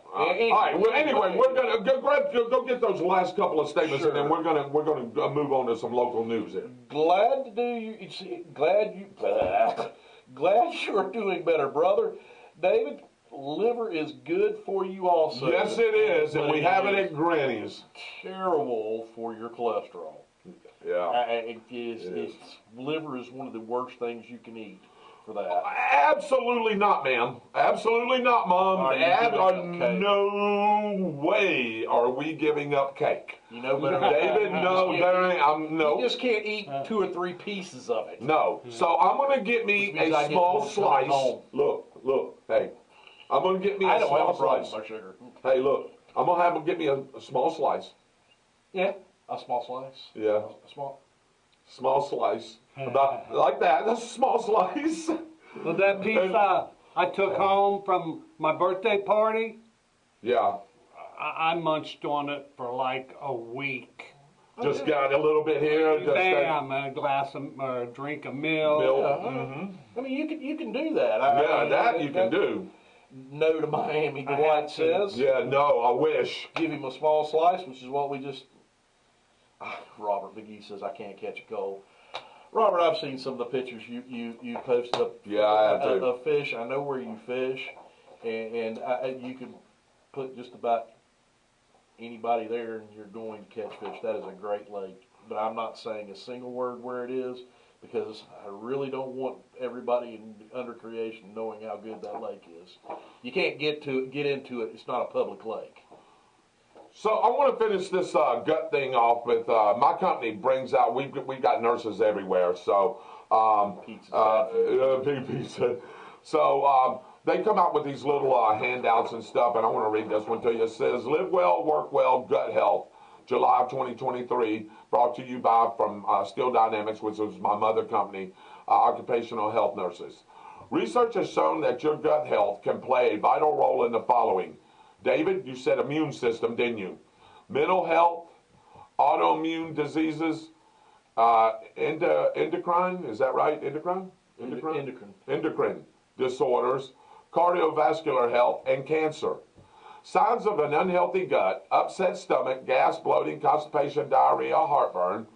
Well, anyway, we're gonna go get those last couple of statements, Sure. and then we're gonna move on to some local news here. Glad you are doing better, brother. David, liver is good for you also. Yes, it is, and but we have it at Granny's. Terrible for your cholesterol. Yeah. Liver is one of the worst things you can eat for that. Absolutely not, ma'am. Absolutely not, Mom. No way are we giving up cake. You know better than David, no, there ain't. No. You just can't eat 2 or 3 pieces of it. No. So I'm gonna get me a small slice. Look. Hey, I'm gonna get me a small slice. My sugar. Hey, look. I'm gonna have them get me a small slice. Yeah, a small slice. Yeah. Small slice. About like that. That's a small slice. Well, that piece I took home from my birthday party, Yeah. I munched on it for like a week. Just got a little bit here. Just Bam, a glass of, or a drink of milk. I mean, you can do that. That you can do. No to Miami, Dwight says. Yeah, no, I wish. Give him a small slice, which is what we just. Robert McGee says, I can't catch a cold. Robert, I've seen some of the pictures you posted up of fish. I know where you fish, and you can put just about anybody there, and you're going to catch fish. That is a great lake. But I'm not saying a single word where it is, because I really don't want everybody under creation knowing how good that lake is. You can't get into it. It's not a public lake. So I want to finish this gut thing off with my company brings out. We've got nurses everywhere. So pizza. So they come out with these little handouts and stuff, and I want to read this one to you. It says, "Live well, work well, gut health." July of 2023, brought to you by from Steel Dynamics, which was my mother company, occupational health nurses. Research has shown that your gut health can play a vital role in the following. David, you said immune system, didn't you? Mental health, autoimmune diseases, endocrine, is that right? Endocrine disorders, cardiovascular health, and cancer. Signs of an unhealthy gut: upset stomach, gas, bloating, constipation, diarrhea, heartburn.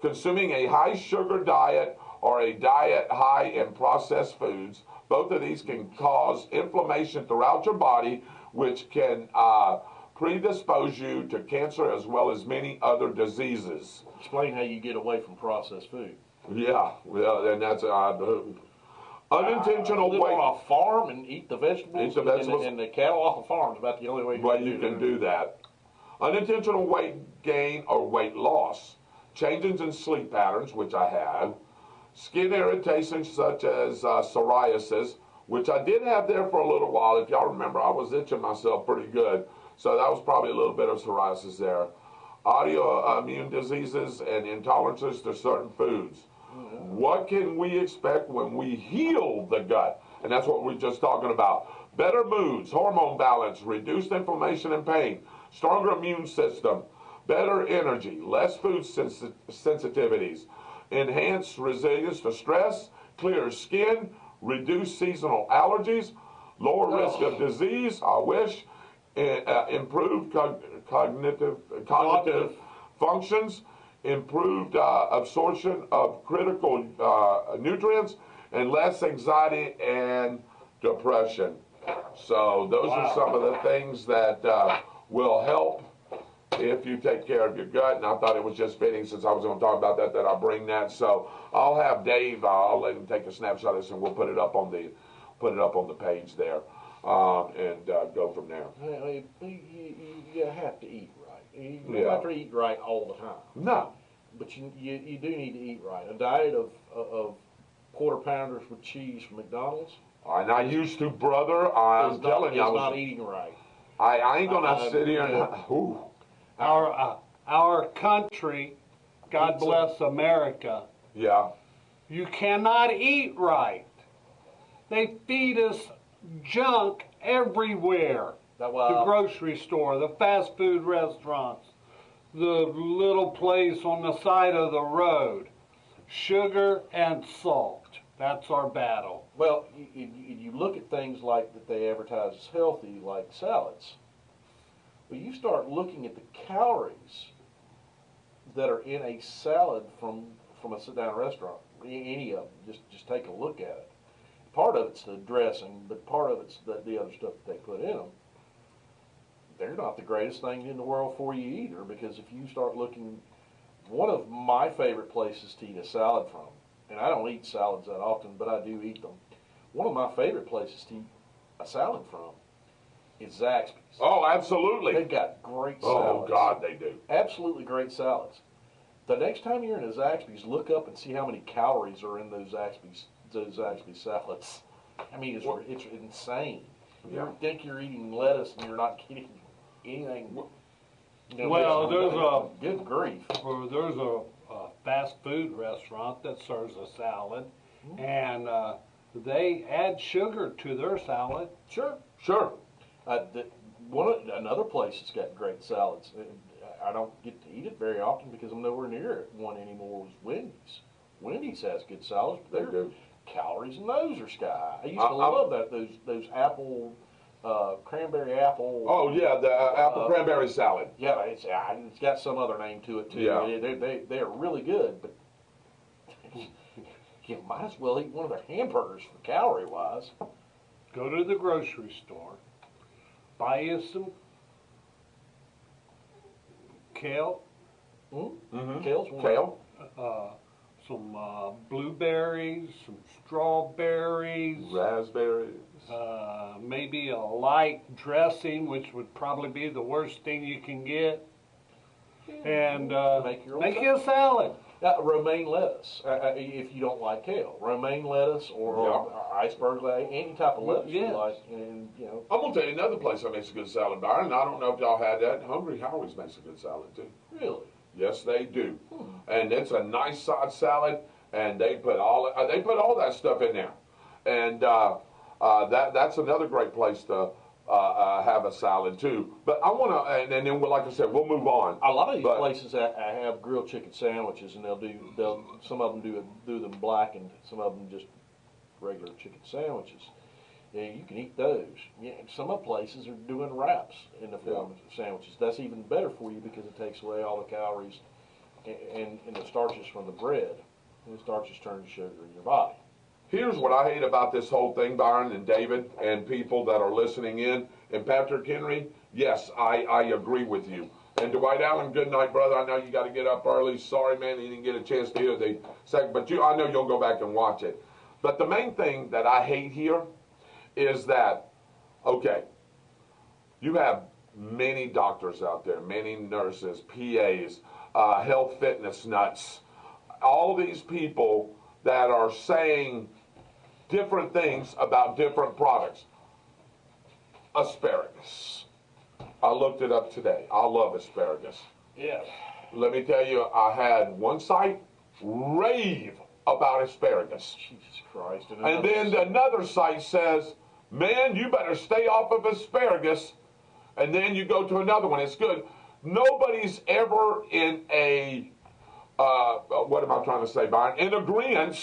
Consuming a high sugar diet or a diet high in processed foods. Both of these can cause inflammation throughout your body, which can predispose you to cancer as well as many other diseases. Explain how you get away from processed food. Yeah, well, and that's unintentional live weight. on a farm and eat the vegetables, and the cattle off the farm is about the only way you can do that. Unintentional weight gain or weight loss. Changes in sleep patterns, which I have. skin irritations such as psoriasis, which I did have there for a little while. If y'all remember, I was itching myself pretty good. So that was probably a little bit of psoriasis there. Autoimmune diseases and intolerances to certain foods. What can we expect when we heal the gut? And that's what we're just talking about. Better moods, hormone balance, reduced inflammation and pain, stronger immune system, better energy, less food sensitivities, enhanced resilience to stress, clearer skin, reduced seasonal allergies, lower risk of disease, I wish, improved cognitive functions, improved absorption of critical nutrients, and less anxiety and depression. So those are some of the things that will help if you take care of your gut. And I thought it was just fitting, since I was going to talk about that, that I'll bring that. So I'll have Dave, I'll let him take a snapshot of this, and we'll put it up on the page there, and go from there. You have to eat right. You don't have to eat right all the time. No. But you do need to eat right. A diet of quarter pounders with cheese from McDonald's. And I used to, brother. I'm telling you, I was not eating right. I ain't gonna sit here and. Ooh. Our country, God bless America. Yeah. You cannot eat right. They feed us junk everywhere. The grocery store, the fast food restaurants, the little place on the side of the road. Sugar and salt. That's our battle. Well, you look at things like that they advertise as healthy, like salads. Well, you start looking at the calories that are in a salad from a sit-down restaurant, any of them. Just take a look at it. Part of it's the dressing, but part of it's the other stuff that they put in them. They're not the greatest thing in the world for you either, because if you start looking, one of my favorite places to eat a salad from, and I don't eat salads that often, but I do eat them. One of my favorite places to eat a salad from is Zaxby's. Oh, absolutely. They've got great salads. Oh, God, they do. Absolutely great salads. The next time you're in a Zaxby's, look up and see how many calories are in those Zaxby's salads. I mean, it's insane. You think you're eating lettuce and you're not getting anything. Well, good grief. There's a fast food restaurant that serves a salad, and they add sugar to their salad. Sure. Another place that's got great salads. I don't get to eat it very often because I'm nowhere near one anymore. Was Wendy's. Wendy's has good salads, but their calories in those are sky high. I used to love that those apple. Cranberry apple. Oh yeah, the apple cranberry salad. Yeah, it's got some other name to it too. Yeah. They're really good, but you might as well eat one of their hamburgers for calorie wise. Go to the grocery store, buy you some kale. Mm-hmm. Kale's one. Kale. Some blueberries, some strawberries, raspberries. Maybe a light dressing, which would probably be the worst thing you can get. And make you a salad. Romaine lettuce, if you don't like kale. Romaine lettuce or iceberg lettuce, any type of lettuce you like. And, I'm going to tell you another place that makes a good salad, Byron. I don't know if y'all had that. Hungry Howie's makes a good salad, too. Really? Yes, they do. And it's a nice side salad, and they put all that stuff in there. And that's another great place to have a salad too. But I want to, and then like I said, we'll move on. A lot of these places have grilled chicken sandwiches, and some of them do them blackened, some of them just regular chicken sandwiches. Yeah, you can eat those. Yeah, some of the places are doing wraps in the form of sandwiches. That's even better for you because it takes away all the calories and the starches from the bread. And the starches turn to sugar in your body. Here's what I hate about this whole thing, Byron and David and people that are listening in. And Patrick Henry, yes, I agree with you. And Dwight Allen, good night, brother. I know you got to get up early. Sorry, man, you didn't get a chance to hear the second. But I know you'll go back and watch it. But the main thing that I hate here is that, okay, you have many doctors out there, many nurses, PAs, health fitness nuts, all these people that are saying different things about different products. Asparagus. I looked it up today. I love asparagus. Yes. Let me tell you, I had one site rave about asparagus. Jesus Christ. And then another site says, man, you better stay off of asparagus. And then you go to another one. It's good. Nobody's ever in a, what am I trying to say, Byron? In agreement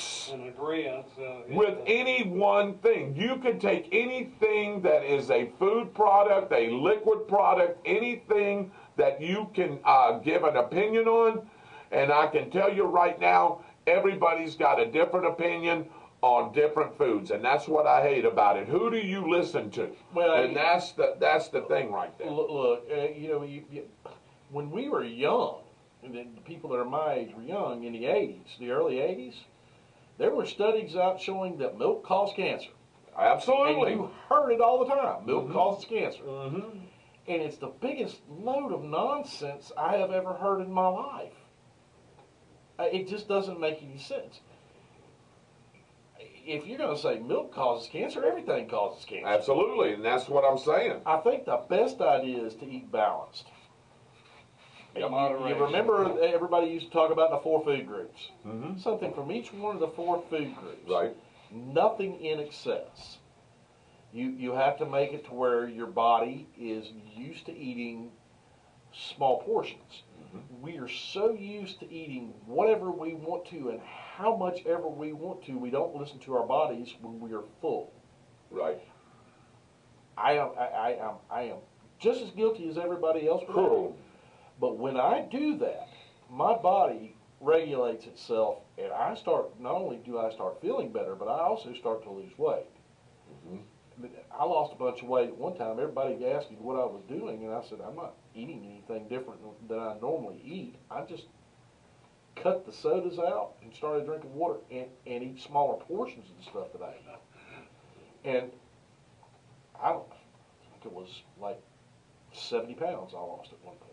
with any one thing. You can take anything that is a food product, a liquid product, anything that you can give an opinion on. And I can tell you right now, everybody's got a different opinion on different foods, and that's what I hate about it. Who do you listen to? Well, and that's the thing right there. Look, when we were young, and the people that are my age were young in the 80s, the early 80s, there were studies out showing that milk caused cancer. Absolutely. And you heard it all the time. Milk causes cancer. And it's the biggest load of nonsense I have ever heard in my life. It just doesn't make any sense. If you're going to say milk causes cancer, everything causes cancer. Absolutely, and that's what I'm saying. I think the best idea is to eat balanced. You remember everybody used to talk about the 4 food groups. Something from each one of the 4 food groups. Right. Nothing in excess. You have to make it to where your body is used to eating small portions. We are so used to eating whatever we want to and how much ever we want to, we don't listen to our bodies when we are full. Right. I am just as guilty as everybody else. Cool. But when I do that, my body regulates itself, and I start. Not only do I start feeling better, but I also start to lose weight. I lost a bunch of weight at one time. Everybody asked me what I was doing, and I said, I'm not eating anything different than I normally eat. I just cut the sodas out and started drinking water and eat smaller portions of the stuff that I eat. And I think it was like 70 pounds I lost at one point.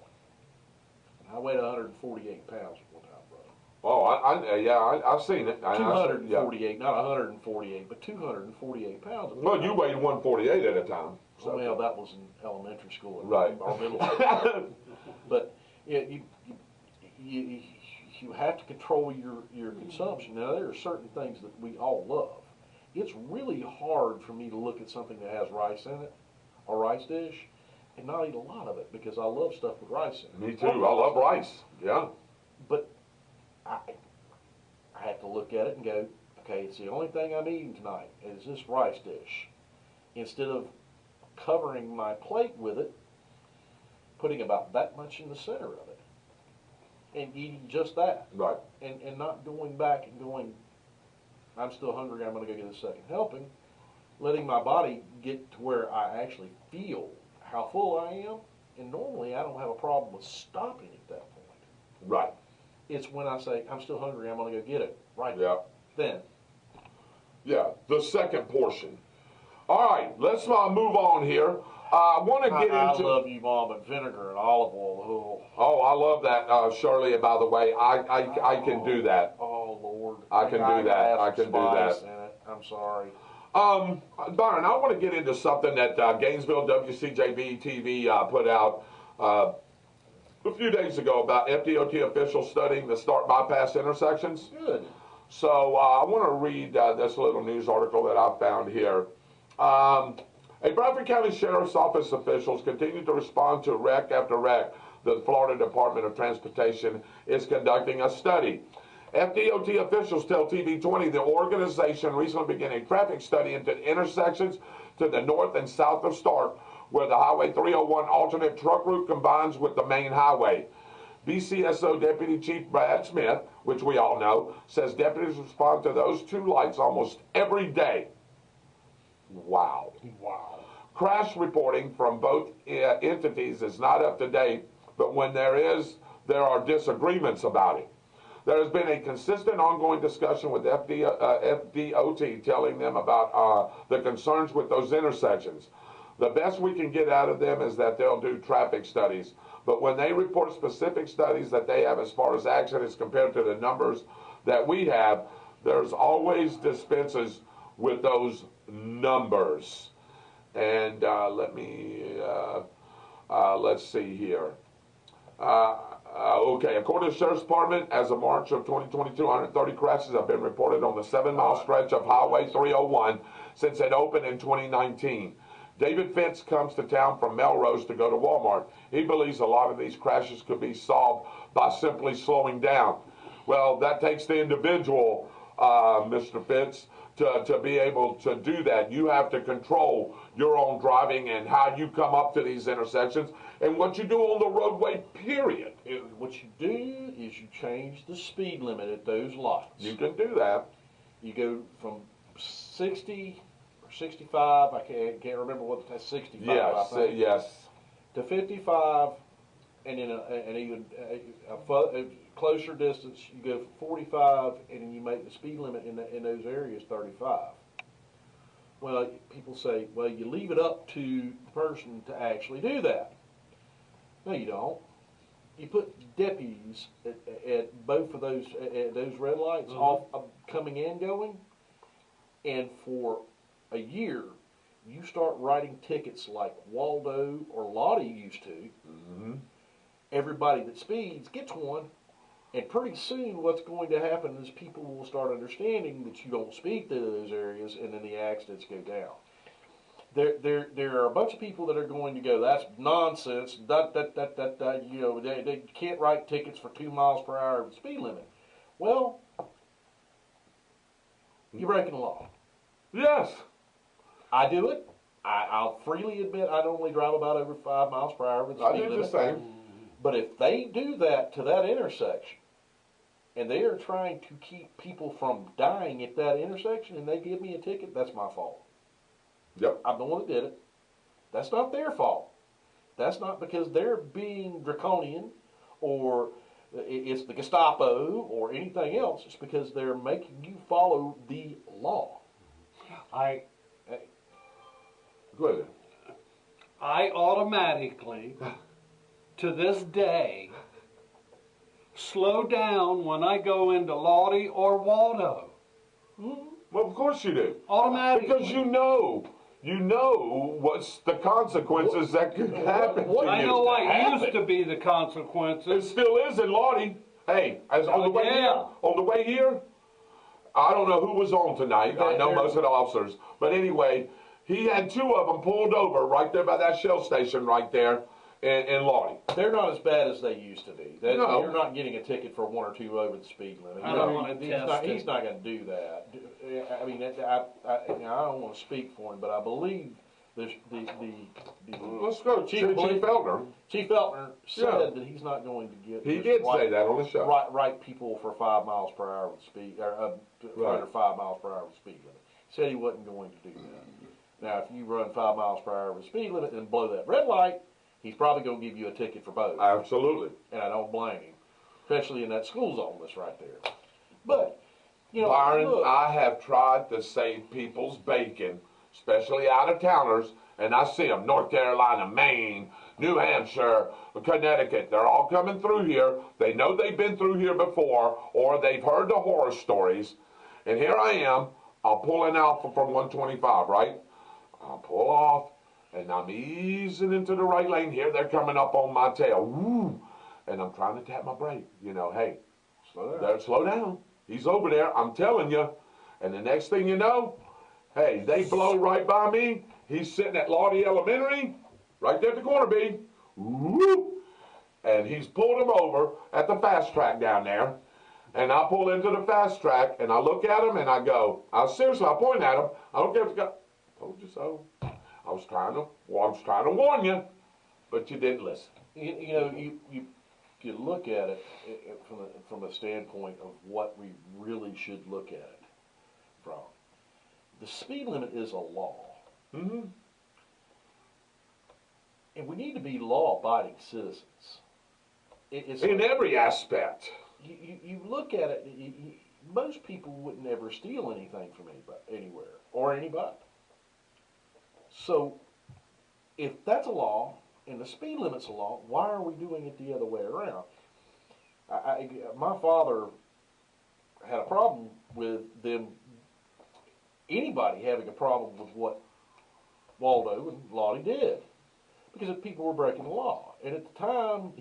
And I weighed 148 pounds at one time, brother. Oh, I've seen it. 248, not 148, but 248 pounds. Well, you weighed 148 at a time. So. Well, that was in elementary school. Right. Or middle school. But you have to control your consumption. Now, there are certain things that we all love. It's really hard for me to look at something that has rice in it, or rice dish, and not eat a lot of it because I love stuff with rice in it. Me too. I love rice. Yeah. But I have to look at it and go, okay, it's the only thing I'm eating tonight is this rice dish. Instead of covering my plate with it, putting about that much in the center of it, and eating just that. Right. And not going back and going, I'm still hungry, I'm going to go get a second helping. Letting my body get to where I actually feel how full I am. And normally I don't have a problem with stopping at that point. Right. It's when I say, I'm still hungry, I'm going to go get it. Right. Yeah. Then. Yeah, the second portion. All right, let's move on here. I want to get into... I love you, Mom, but vinegar and olive oil. Oh, I love that, Shirley, by the way. I can do that. Oh, Lord. I can do that. I can do that. In it. I'm sorry. Byron, I want to get into something that Gainesville WCJB TV put out a few days ago about FDOT officials studying the start bypass intersections. Good. So I want to read this little news article that I found here. A Bradford County Sheriff's Office officials continue to respond to wreck after wreck. The Florida Department of Transportation is conducting a study. FDOT officials tell TV20 the organization recently began a traffic study into intersections to the north and south of Stark, where the Highway 301 alternate truck route combines with the main highway. BCSO Deputy Chief Brad Smith, which we all know, says deputies respond to those two lights almost every day. Wow. Crash reporting from both entities is not up to date, but when there are disagreements about it. There has been a consistent ongoing discussion with FDOT telling them about the concerns with those intersections. The best we can get out of them is that they'll do traffic studies. But when they report specific studies that they have as far as accidents compared to the numbers that we have, there's always dispenses with those numbers. And let's see here. Okay, according to the Sheriff's Department, as of March of 2022, 130 crashes have been reported on the 7-mile stretch of Highway 301 since it opened in 2019. David Fitz comes to town from Melrose to go to Walmart. He believes a lot of these crashes could be solved by simply slowing down. Well, that takes the individual, Mr. Fitz, to be able to do that. You have to control your own driving and how you come up to these intersections and what you do on the roadway, period. What you do is you change the speed limit at those lots. You can do that. You go from 60 or 65, I can't remember what that's 65, Yes, I think, yes. to 55, and then a closer distance, you go from 45, and then you make the speed limit in those areas 35. Well, people say, well, you leave it up to the person to actually do that. No, you don't. You put deputies at both of those red lights, off coming and going, and for a year, you start writing tickets like Waldo or Lottie used to. Everybody that speeds gets one, and pretty soon what's going to happen is people will start understanding that you don't speed through those areas, and then the accidents go down. There are a bunch of people that are going to go, that's nonsense, they can't write tickets for 2 miles per hour of the speed limit. Well, you're breaking the law. Yes. I do it. I'll freely admit I only drive about over 5 miles per hour with the speed limit. I do the same. But if they do that to that intersection, and they are trying to keep people from dying at that intersection, and they give me a ticket, that's my fault. Yep. I'm the one that did it. That's not their fault. That's not because they're being draconian, or it's the Gestapo, or anything else. It's because they're making you follow the law. Go ahead. I automatically, to this day, slow down when I go into Lottie or Waldo. Well, of course you do. Automatically. Because you know what's the consequences that could happen to you. I know what used to be the It consequences. still is in Lottie. Hey, on the way here, I don't know who was on tonight. I know most of the officers. But anyway, he had 2 of them pulled over right there by that Shell station right there in Lottie. They're not as bad as they used to be. No. You're not getting a ticket for 1 or 2 over the speed limit. I don't want to test He's not going to do that. I mean, I don't want to speak for him, but I believe Let's go. Chief Feltner. Chief Feltner said that he's not going to get. He did say that on the show. Right people for 5 miles per hour with speed, or under 5 miles per hour with speed limit. He said he wasn't going to do that. Now, if you run 5 miles per hour with speed limit and blow that red light, he's probably going to give you a ticket for both. Absolutely. And I don't blame him, especially in that school zone that's right there. But, Byron, look, I have tried to save people's bacon, especially out-of-towners, and I see them, North Carolina, Maine, New Hampshire, Connecticut. They're all coming through here. They know they've been through here before, or they've heard the horror stories. And here I am, I'm pulling out from 125, right? I'll pull off, and I'm easing into the right lane here. They're coming up on my tail. Woo! And I'm trying to tap my brake. Hey, slow down. He's over there, I'm telling you. And the next thing you know, hey, they blow right by me. He's sitting at Lottie Elementary, right there at the corner, B. Woo! And he's pulled him over at the fast track down there. And I pull into the fast track, and I look at him, and I go, I point at him. I don't care if it's got, told you so. I was trying to warn you, but you didn't listen. You look at it from a standpoint of what we really should look at it from. The speed limit is a law. Mm-hmm. And we need to be law-abiding citizens. It's in every aspect. You look at it, most people would never steal anything from anywhere or anybody. So, if that's a law, and the speed limit's a law, why are we doing it the other way around? My father had a problem with them, anybody having a problem with what Waldo and Lottie did, because people were breaking the law. And at the time,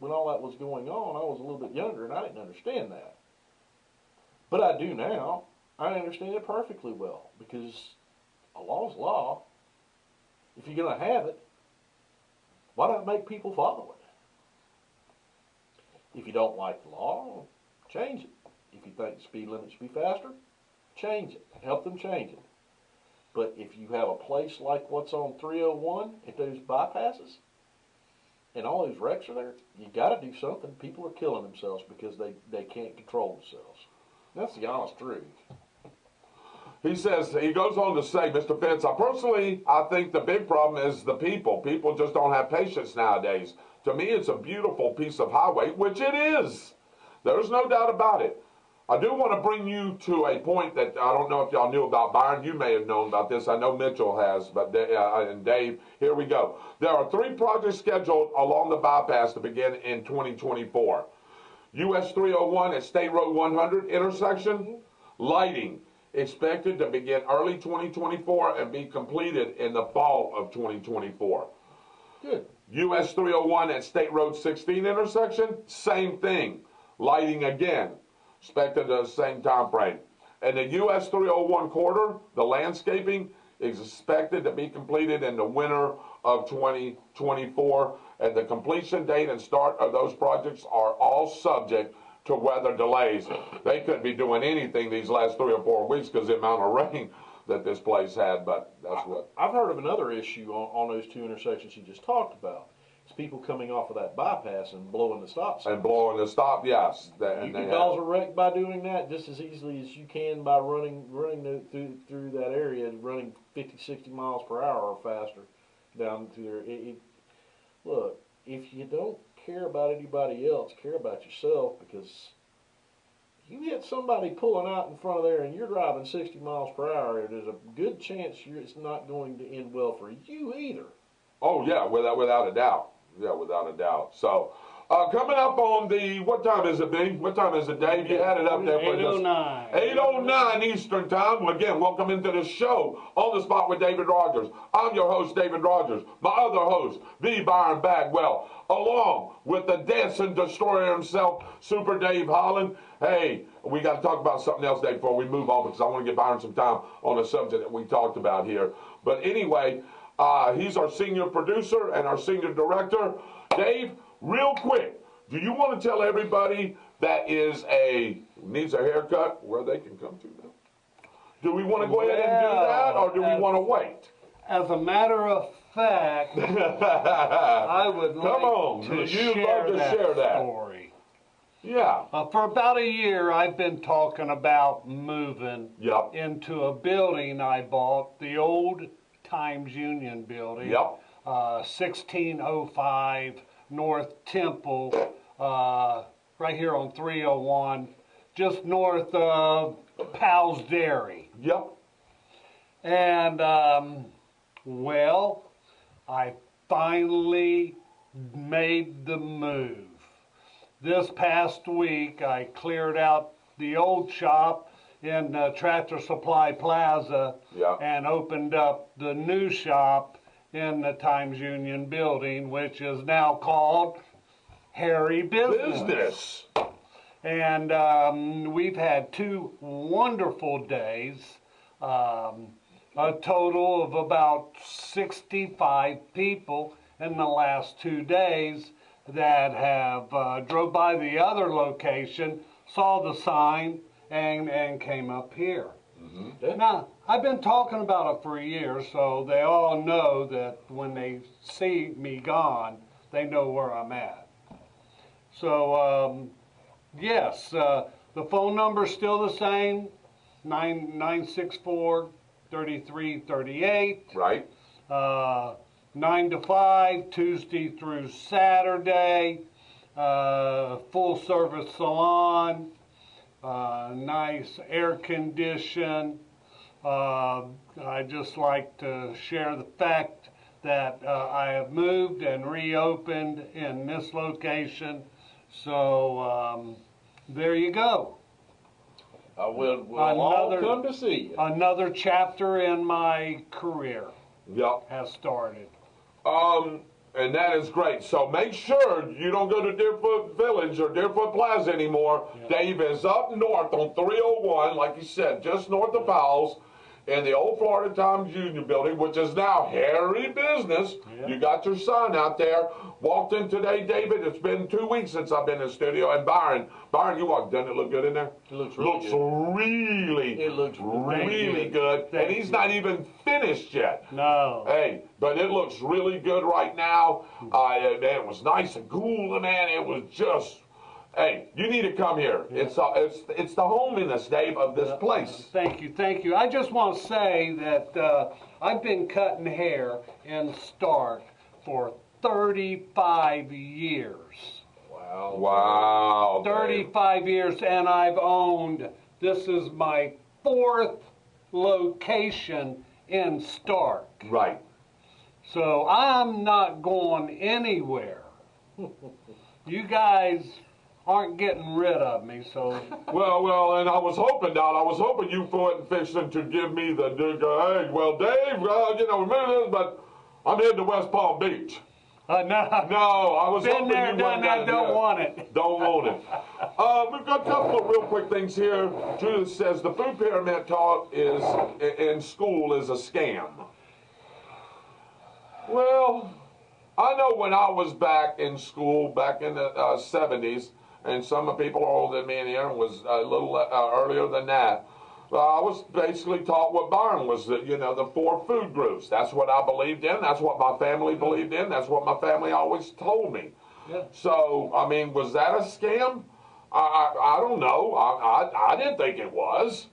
when all that was going on, I was a little bit younger and I didn't understand that. But I do now. I understand it perfectly well, because a law's law. If you're going to have it, why not make people follow it? If you don't like the law, change it. If you think the speed limit should be faster, change it. Help them change it. But if you have a place like what's on 301 at those bypasses, and all those wrecks are there, you got to do something. People are killing themselves because they can't control themselves. That's the honest truth. He says, he goes on to say, Mr. Fitz, I think the big problem is the people. People just don't have patience nowadays. To me, it's a beautiful piece of highway, which it is. There's no doubt about it. I do want to bring you to a point that I don't know if y'all knew about. Byron, you may have known about this. I know Mitchell has, but and Dave, here we go. There are 3 projects scheduled along the bypass to begin in 2024. US 301 at State Road 100 intersection, lighting expected to begin early 2024 and be completed in the fall of 2024. Good. US 301 at State Road 16 intersection, same thing. Lighting again, expected at the same time frame. And the US 301 corridor, the landscaping, is expected to be completed in the winter of 2024. And the completion date and start of those projects are all subject to weather delays. They couldn't be doing anything these last 3 or 4 weeks because of the amount of rain that this place had, but that's what. I've heard of another issue on those 2 intersections you just talked about. It's people coming off of that bypass and blowing the stop signs. And blowing the stop, yes. You can cause a wreck by doing that just as easily as you can by running through that area and running 50, 60 miles per hour or faster down through there. Look, if you don't care about anybody else, care about yourself, because you hit somebody pulling out in front of there and you're driving 60 miles per hour, there's a good chance it's not going to end well for you either. Oh, yeah, without a doubt. Yeah, without a doubt. So, coming up on the, what time is it, B? What time is it, Dave? You had it up there for us. 8:09. 8:09 Eastern Time. Well, again, welcome into the show, On the Spot with David Rodgers. I'm your host, David Rodgers. My other host, the Byron Bagwell, along with the dancing destroyer himself, Super Dave Holland. Hey, we got to talk about something else, Dave, before we move on, because I want to give Byron some time on the subject that we talked about here. But anyway, he's our senior producer and our senior director. Dave, real quick, do you want to tell everybody that needs a haircut where they can come to now? Do we want to go ahead and do that, or do we want to wait? As a matter of fact, I would like to share that story. Yeah. For about a year, I've been talking about moving into a building I bought, the old Times Union building, 1605 North Temple, right here on 301, just north of Powell's Dairy. Yep. And, well, I finally made the move. This past week, I cleared out the old shop in Tractor Supply Plaza and opened up the new shop in the Times Union building, which is now called Harry Business. And we've had 2 wonderful days, a total of about 65 people in the last 2 days that have drove by the other location, saw the sign, and came up here. Mm-hmm. Now, I've been talking about it for a year, so they all know that when they see me gone, they know where I'm at. So, yes, the phone number's still the same, 964-3338. Right. 9 to 5, Tuesday through Saturday, full service salon, nice air condition. I just like to share the fact that I have moved and reopened in this location. So there you go. We'll all come to see you. Another chapter in my career Yep. has started. And that is great. So make sure you don't go to Deerfoot Village or Deerfoot Plaza anymore. Yeah. Dave is up north on 301, like you said, just north of Powell's, in the old Florida Times Union building, which is now hairy business. Yeah. You got your sign out there. Walked in today, David. It's been 2 weeks since I've been in the studio. And Byron, you walked. Doesn't it look good in there? It looks really good. It looks really good. And he's not even finished yet. No. Hey, but it looks really good right now. Man, it was nice and cool, man. It was just, hey, you need to come here. Yeah. It's the hominess, Dave, of this place. Thank you. I just want to say that I've been cutting hair in Stark for 35 years. Wow. 35 years, and I've owned, this is my 4th location in Stark. Right. So I'm not going anywhere. You guys aren't getting rid of me, so. Well, and I was hoping you weren't fixing to give me the, hey, well, Dave, remember this, but I'm heading to West Palm Beach. No, I was been hoping there, you done weren't that, don't want it. Don't want it. We've got a couple of real quick things here. Judith says the food pyramid talk is in school is a scam. Well, I know when I was back in school, back in the 70s, and some of the people older than me in here was a little earlier than that, I was basically taught what Byron was, the 4 food groups. That's what I believed in. That's what my family believed in. That's what my family always told me. Yeah. So, I mean, was that a scam? I don't know. I didn't think it was.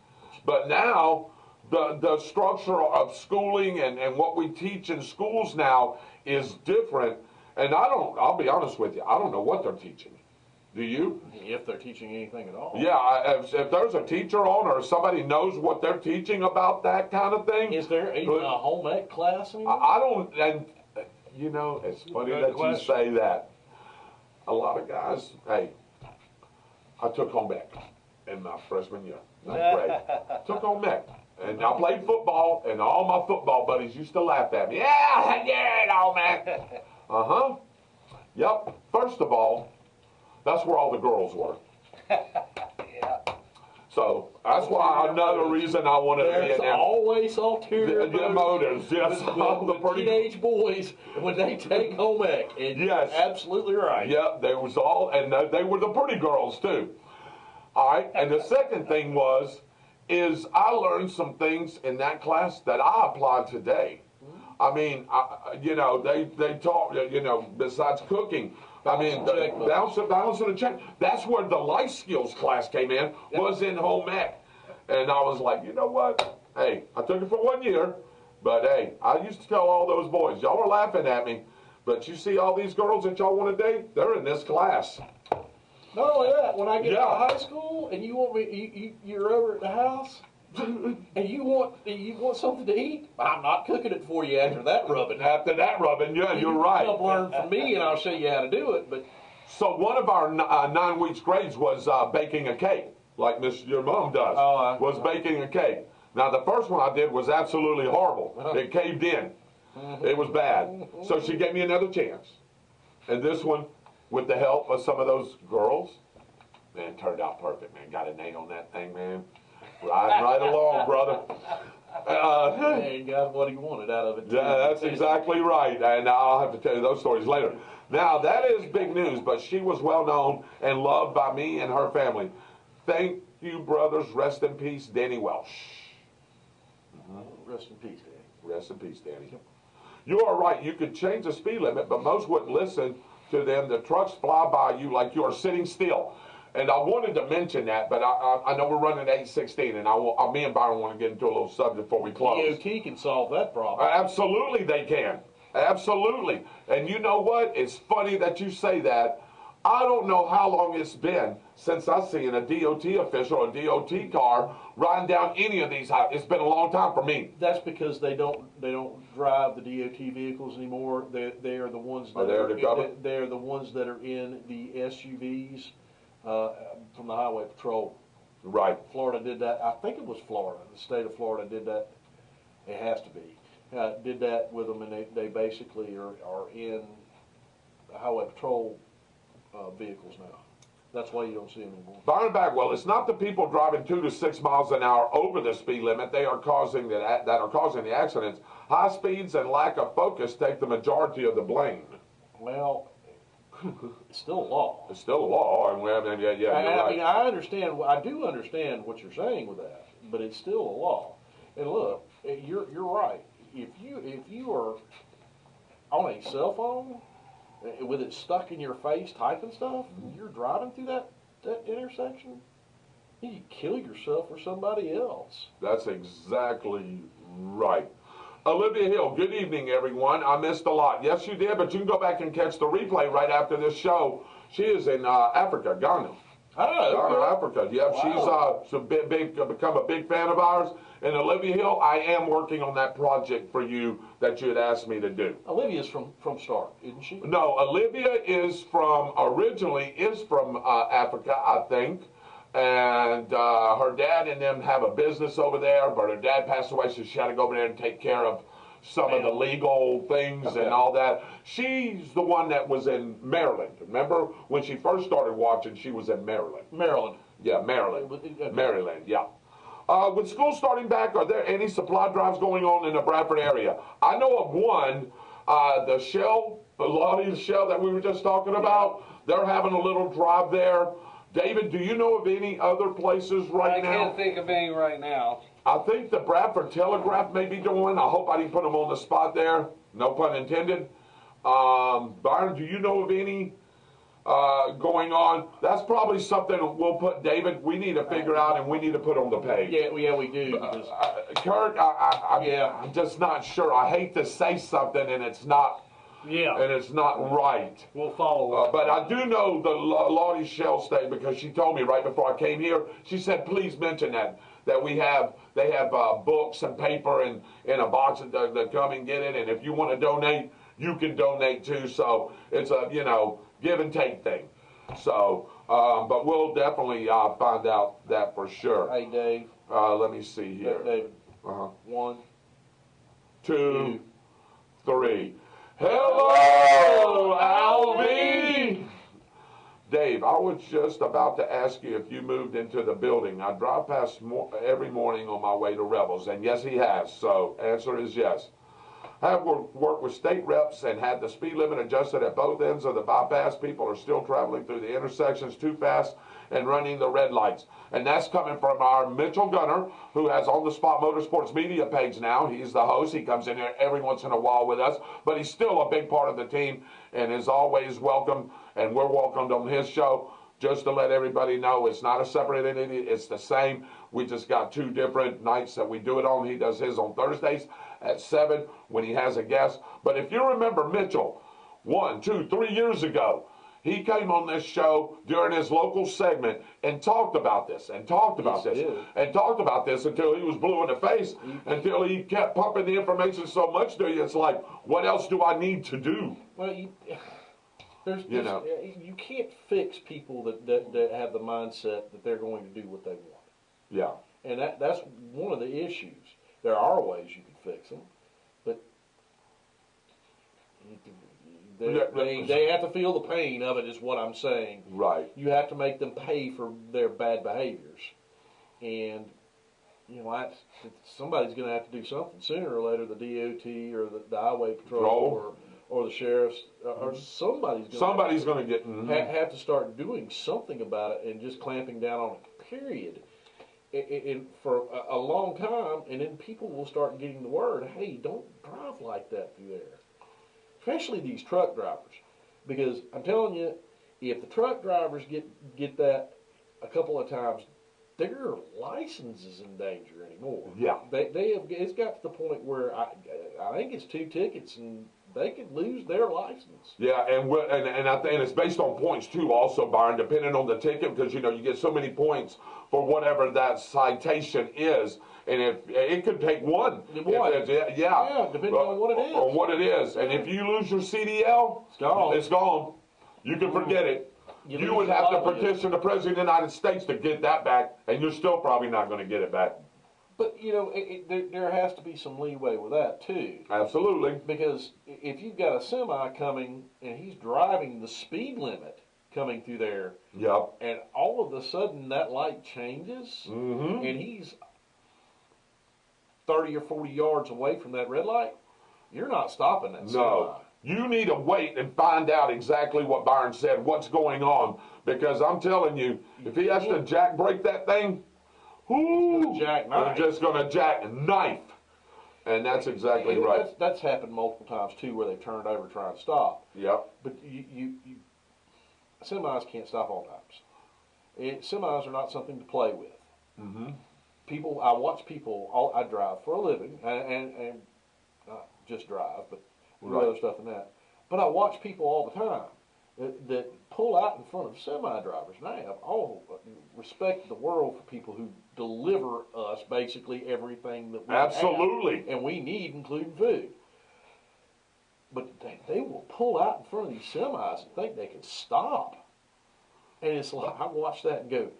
But now, the structure of schooling and what we teach in schools now is different. And I'll be honest with you, I don't know what they're teaching. Do you? If they're teaching anything at all. Yeah, if there's a teacher on or somebody knows what they're teaching about that kind of thing. Is there even a home ec class anymore? I don't, and it's funny that you say that. A lot of guys, hey, I took home ec in my freshman year, 9th grade. Took home ec. And I played football, and all my football buddies used to laugh at me. Yeah, home ec. Uh-huh. Yep. First of all, that's where all the girls were. Yeah. So that's why another reason I wanted to be in there. There's always ulterior motives. Yes, the teenage boys when they take home ec. Yes, absolutely right. Yep, there was all, and they were the pretty girls too. All right, and the second thing is I learned some things in that class that I apply today. I mean, they taught, besides cooking. I mean, balance of the check. That's where the life skills class came in, was in home ec. And I was like, you know what? Hey, I took it for 1 year, but hey, I used to tell all those boys, y'all were laughing at me, but you see all these girls that y'all want to date? They're in this class. Not only that, when I get out of high school and you want me, you're over at the house, and you want something to eat, I'm not cooking it for you after that rubbing. After that rubbing, yeah, you're right. Come learn from me, and I'll show you how to do it. But so one of our 9 weeks grades was baking a cake, like your mom does. Was baking a cake. Now the first one I did was absolutely horrible. It caved in. It was bad. So she gave me another chance, and this one, with the help of some of those girls, man, turned out perfect. Man, got an A on that thing, man. Riding right along, brother. He got what he wanted out of it. Yeah, that's exactly right. And I'll have to tell you those stories later. Now, that is big news, but she was well known and loved by me and her family. Thank you, brothers. Rest in peace, Danny Welsh. Rest in peace, Danny. Rest in peace, Danny. You are right. You could change the speed limit, but most wouldn't listen to them. The trucks fly by you like you are sitting still. And I wanted to mention that, but I know we're running 8:16, and me and Byron want to get into a little subject before we close. DOT can solve that problem. Absolutely they can. Absolutely. And you know what? It's funny that you say that. I don't know how long it's been since I've seen a DOT official or a DOT car riding down any of these highways. It's been a long time for me. That's because they don't drive the DOT vehicles anymore. They are the ones that are in the SUVs from the Highway Patrol. Right. Florida did that. I think it was Florida. The state of Florida did that. It has to be. Did that with them, and they basically are in highway patrol vehicles now. That's why you don't see them anymore. Byron Bagwell, it's not the people driving 2 to 6 miles an hour over the speed limit that are causing the accidents. High speeds and lack of focus take the majority of the blame. Well, it's still a law. It's still a law, and I mean, I understand. I do understand what you're saying with that, but it's still a law. And look, you're right. If you are on a cell phone with it stuck in your face typing stuff, and you're driving through that intersection, you can kill yourself or somebody else. That's exactly right. Olivia Hill, good evening, everyone. I missed a lot. Yes, you did, but you can go back and catch the replay right after this show. She is in Africa, Ghana. Ghana, Africa. Yep, wow. She's become a big fan of ours. And Olivia Hill, I am working on that project for you that you had asked me to do. Olivia's from Stark, isn't she? No, Olivia is originally from Africa, I think. And her dad and them have a business over there, but her dad passed away, so she had to go over there and take care of some of the legal things and all that. She's the one that was in Maryland. Remember when she first started watching, she was in Maryland. Maryland. Yeah, Maryland. Okay. Maryland, yeah. With school starting back, are there any supply drives going on in the Bradford area? I know of one, the Lottie's Shell that we were just talking about. They're having a little drive there. David, do you know of any other places right now? I can't think of any right now. I think the Bradford Telegraph may be doing. I hope I didn't put them on the spot there. No pun intended. Byron, do you know of any going on? That's probably something we'll put, David, we need to figure out and we need to put on the page. Yeah, we do. Because, Kurt, I'm just not sure. I hate to say something and it's not. Yeah. And it's not right. We'll follow up. But I do know the Lottie Shell State because she told me right before I came here. She said, please mention that they have books and paper and in a box that come and get it. And if you want to donate, you can donate too. So it's a give and take thing. So, but we'll definitely find out that for sure. Hey, Dave. Let me see here. David. 1, 2, 3. Hello, Alvy! Dave, I was just about to ask you if you moved into the building. I drive past every morning on my way to Rebels, and yes, he has, so answer is yes. I have worked with state reps and had the speed limit adjusted at both ends of the bypass. People are still traveling through the intersections too fast and running the red lights. And that's coming from our Mitchell Gunner, who has On the Spot Motorsports media page now. He's the host. He comes in here every once in a while with us, but he's still a big part of the team and is always welcome, and we're welcomed on his show. Just to let everybody know, it's not a separate entity. It's the same. We just got 2 different nights that we do it on. He does his on Thursdays at 7 when he has a guest. But if you remember Mitchell, 1, 2, 3 years ago, he came on this show during his local segment and talked about this and talked about this and talked about this until he was blue in the face, until he kept pumping the information so much to you. It's like, what else do I need to do? Well, you can't fix people that have the mindset that they're going to do what they want. Yeah. And that's one of the issues. There are ways you can fix them, but they have to feel the pain of it, is what I'm saying. Right. You have to make them pay for their bad behaviors. And, somebody's going to have to do something sooner or later, the DOT or the Highway Patrol or the sheriffs, or somebody's going to have to start doing something about it and just clamping down on it, period. And for a long time, and then people will start getting the word, hey, don't drive like that through there. Especially these truck drivers. Because I'm telling you, if the truck drivers get that a couple of times, their license is in danger anymore. Yeah. It's got to the point where I think it's 2 tickets and they could lose their license. Yeah, and it's based on points too, also, Byron, depending on the ticket, because you get so many points for whatever that citation is, and if it could take one. Depending on what it is. Or what it is, and if you lose your CDL, it's gone. It's gone. You can forget it. You would have to petition the President of the United States to get that back, and you're still probably not going to get it back. But, you know, there has to be some leeway with that, too. Absolutely. Because if you've got a semi coming and he's driving the speed limit coming through there, yep, and all of a sudden that light changes, and he's 30 or 40 yards away from that red light, you're not stopping that semi. No. You need to wait and find out exactly what Byron said, what's going on. Because I'm telling you, if he has to jack brake that thing, they're just going to jackknife. And that's exactly right. That's happened multiple times, too, where they've turned over trying to stop. Yep. But semis can't stop all times. Semis are not something to play with. I watch people, I drive for a living, and not just drive, but do other stuff than that. But I watch people all the time that pull out in front of semi-drivers. And I have all respect in the world for people who deliver us basically everything that we Absolutely. have and we need, including food. But they will pull out in front of these semis and think they can stop. And it's like, I watch that and go,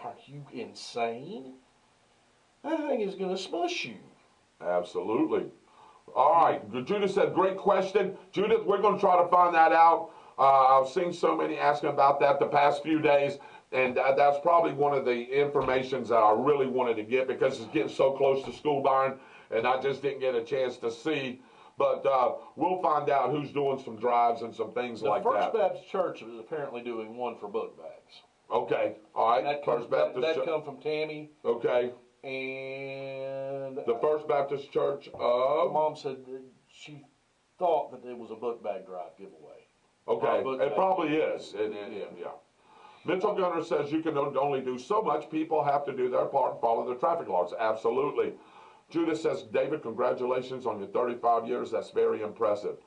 are you insane? That thing is going to smush you. Absolutely. All right. Judith said, great question. Judith, we're going to try to find that out. I've seen so many asking about that the past few days, and that's probably one of the informations that I really wanted to get because it's getting so close to school, Byron, and I just didn't get a chance to see. But we'll find out who's doing some drives and some things like that. The First Baptist Church is apparently doing one for book bags. Okay. All right. That First Baptist that come from Tammy. Okay. And the First Baptist Church of... Mom said that she thought that it was a book bag drive giveaway. Okay, it probably is. Yeah. Mitchell Gunner says you can only do so much. People have to do their part and follow the traffic laws. Absolutely. Judith says, David, congratulations on your 35 years. That's very impressive.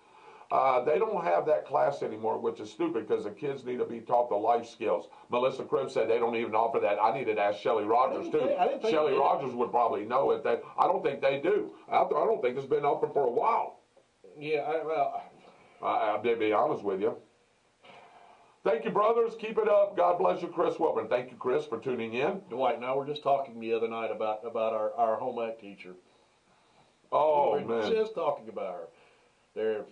They don't have that class anymore, which is stupid because the kids need to be taught the life skills. Melissa Cribb said they don't even offer that. I needed to ask Shelly Rogers, too. Shelly Rogers would probably know it. I don't think they do. I don't think it's been offered for a while. Yeah, I'll be honest with you. Thank you, brothers. Keep it up. God bless you, Chris Wilburn. Thank you, Chris, for tuning in. Dwight and I were just talking the other night about our home ec teacher. Oh, we were man. just talking about her. They're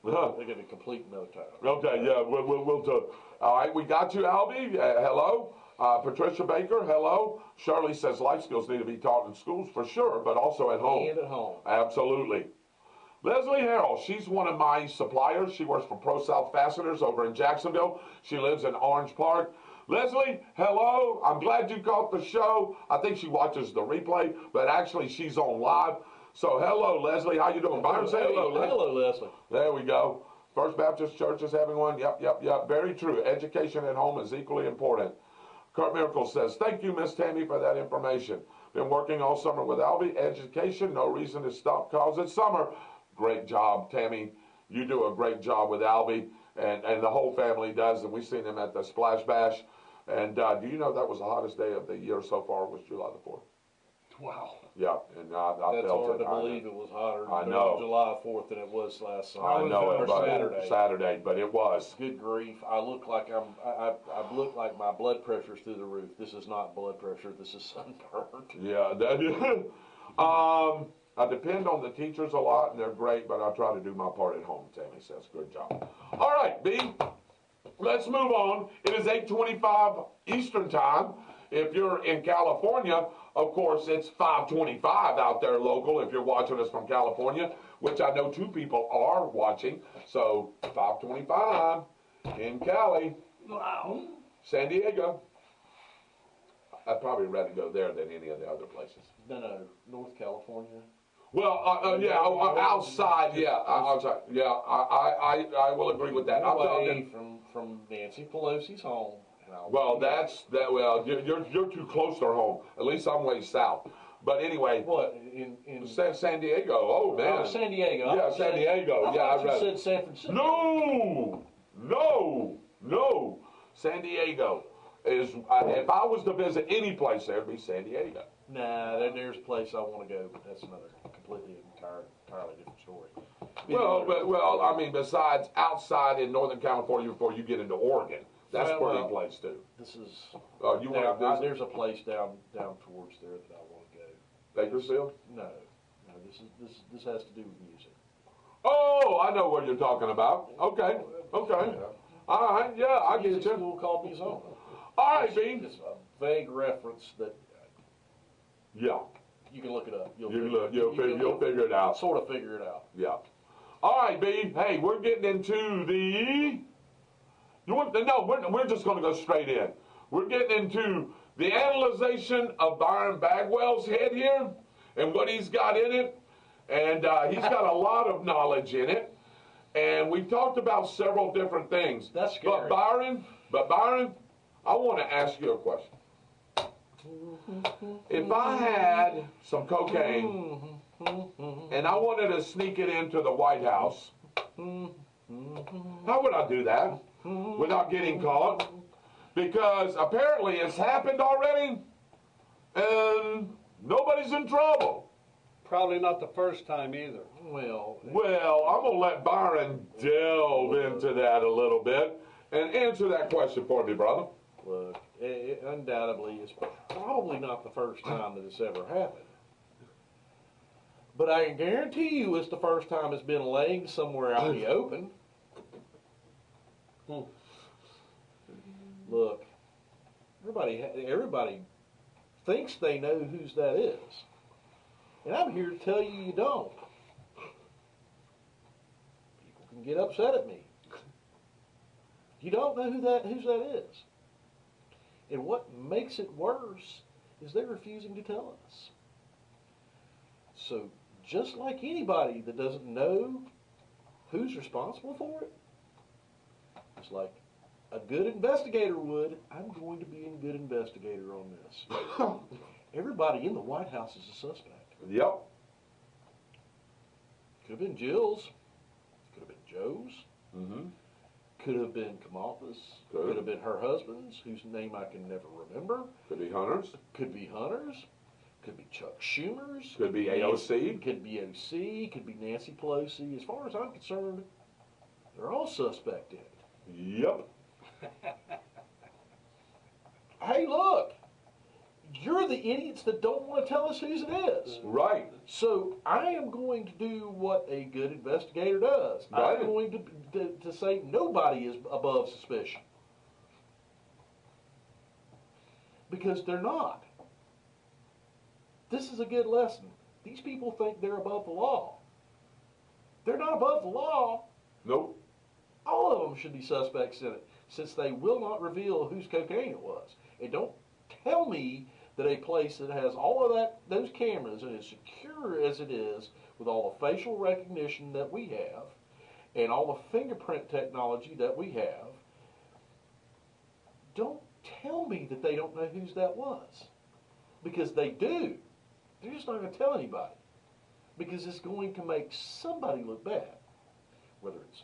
going to complete another time. Okay, yeah, we'll do. All right, we got you, Albie. Hello. Patricia Baker, hello. Shirley says life skills need to be taught in schools for sure, but also at home. And at home. Absolutely. Leslie Harrell, she's one of my suppliers. She works for Pro South Fasteners over in Jacksonville. She lives in Orange Park. Leslie, hello. I'm glad you caught the show. I think she watches the replay, but actually she's on live. So hello, Leslie. How you doing? Byron, say hello, Leslie. Hello, Leslie. There we go. First Baptist Church is having one. Yep. Very true. Education at home is equally important. Kurt Miracle says, thank you, Miss Tammy, for that information. Been working all summer with Albie. Education, no reason to stop cause it's summer. Great job, Tammy. You do a great job with Albie, and the whole family does, and we've seen them at the Splash Bash. And do you know that was the hottest day of the year so far was July the 4th? Wow. Yeah, and I That's felt it. That's hard to believe it was hotter July 4th than it was last summer. I know it, but Saturday, but it was. Good grief! I look like I look like my blood pressure's through the roof. This is not blood pressure. This is sunburn. Yeah. I depend on the teachers a lot, and they're great, but I try to do my part at home. Tammy says, good job. All right, B. Let's move on. It is 8:25 Eastern Time. If you're in California, of course, it's 5:25 out there local if you're watching us from California, which I know 2 people are watching. So 5:25 in Cali. Wow. San Diego. I'd probably rather go there than any of the other places. No, North California. Well, outside, outside. Yeah, I will agree with that. I'm Away from Nancy Pelosi's home. Well, you're too close to her home. At least I'm way south. But anyway, what in San Diego? Oh man, San Diego. Yeah, San Diego. I said San Francisco. No. San Diego is. If I was to visit any place, there'd be San Diego. Nah, there's a place I want to go, but that's another entirely different story. Well, I mean, besides outside in Northern California before you get into Oregon, that's a pretty place too. This is. You want to visit There's a place down towards there that I want to go. Bakersfield? No. This has to do with music. Oh, I know what you're talking about. Okay. All right, yeah, I get you. School called me home. All right, Bean. It's a vague reference that. Yeah. You can look it up. You'll figure it out. Sort of figure it out. Yeah. All right, B. Hey, we're getting into the. We're just going to go straight in. We're getting into the analyzation of Byron Bagwell's head here and what he's got in it, and he's got a lot of knowledge in it. And we've talked about several different things. That's scary. But Byron, I want to ask you a question. If I had some cocaine and I wanted to sneak it into the White House, how would I do that without getting caught? Because apparently it's happened already and nobody's in trouble. Probably not the first time either. Well, I'm going to let Byron delve into that a little bit and answer that question for me, brother. Look, it undoubtedly is probably not the first time that it's ever happened. But I can guarantee you it's the first time it's been laying somewhere out in the open. Look, everybody thinks they know whose that is. And I'm here to tell you don't. People can get upset at me. You don't know whose that is. And what makes it worse is they're refusing to tell us. So just like anybody that doesn't know who's responsible for it, it's like a good investigator would, I'm going to be a good investigator on this. Everybody in the White House is a suspect. Yep. Could have been Jill's. Could have been Joe's. Mm-hmm. Could have been Kamala's. Could have been her husband's, whose name I can never remember. Could be Hunter's. Could be Hunter's. Could be Chuck Schumer's. Could be AOC. Could be OC. Could be Nancy Pelosi. As far as I'm concerned, they're all suspect in it. Yep. Hey, look. You're the idiots that don't want to tell us whose it is. Right. So I am going to do what a good investigator does. Right. I'm going to say nobody is above suspicion. Because they're not. This is a good lesson. These people think they're above the law. They're not above the law. Nope. All of them should be suspects in it, since they will not reveal whose cocaine it was. And don't tell me that a place that has all of those cameras and as secure as it is, with all the facial recognition that we have and all the fingerprint technology that we have, don't tell me that they don't know whose that was. Because they do. They're just not going to tell anybody. Because it's going to make somebody look bad. Whether it's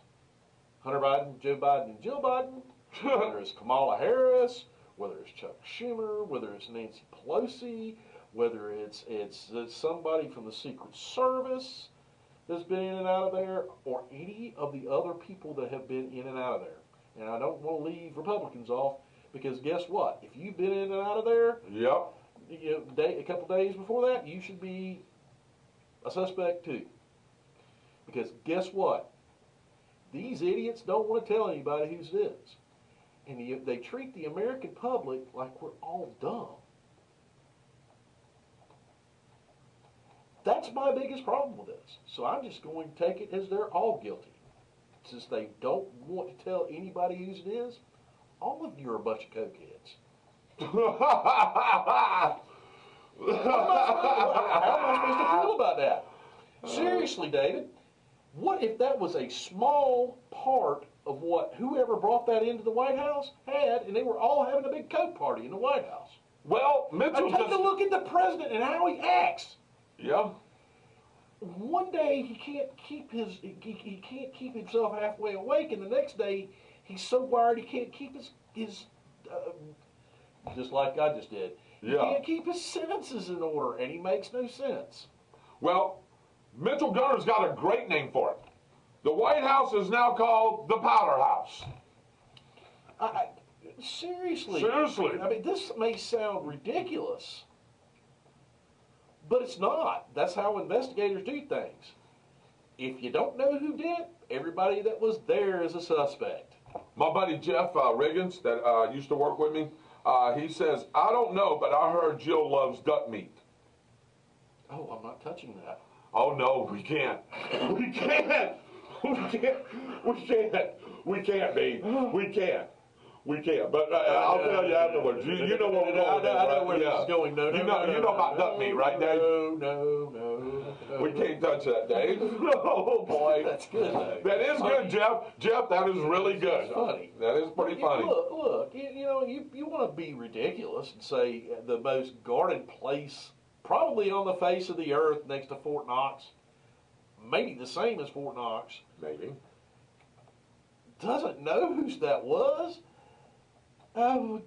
Hunter Biden, Joe Biden, and Jill Biden, whether it's Kamala Harris, whether it's Chuck Schumer, whether it's Nancy Pelosi, whether it's somebody from the Secret Service that's been in and out of there, or any of the other people that have been in and out of there. And I don't want to leave Republicans off, because guess what? If you've been in and out of there, yep, a couple days before that, you should be a suspect too. Because guess what? These idiots don't want to tell anybody whose it is. And they treat the American public like we're all dumb. That's my biggest problem with this. So I'm just going to take it as they're all guilty. Since they don't want to tell anybody whose it is, all of you are a bunch of cokeheads. How am I supposed to feel about that? Seriously, David, what if that was a small part of what whoever brought that into the White House had, and they were all having a big coke party in the White House? Well, Mitchell take a look at the president and how he acts. Yeah. One day he can't keep himself halfway awake, and the next day he's so wired he can't keep his just like I just did. He can't keep his sentences in order, and he makes no sense. Well, Mitchell Gunner's got a great name for it. The White House is now called the Powder House. Seriously. Seriously. I mean, this may sound ridiculous, but it's not. That's how investigators do things. If you don't know who did it, everybody that was there is a suspect. My buddy Jeff Riggins, that used to work with me, he says, I don't know, but I heard Jill loves duck meat. Oh, I'm not touching that. Oh, no, we can't. We can't. We can't. We can't. We can't, B. We can't. We can't. But I'll tell you afterwards. You know where we're going. I know where this is going. No, you know about duck meat, right, Dave? No. We can't touch that, Dave. Oh, boy. That's good, though. That is good, Jeff. Jeff, that is really good. That's funny. That is pretty funny. Look. You want to be ridiculous and say the most guarded place probably on the face of the earth next to Fort Knox, maybe the same as Fort Knox. Maybe. Doesn't know whose that was?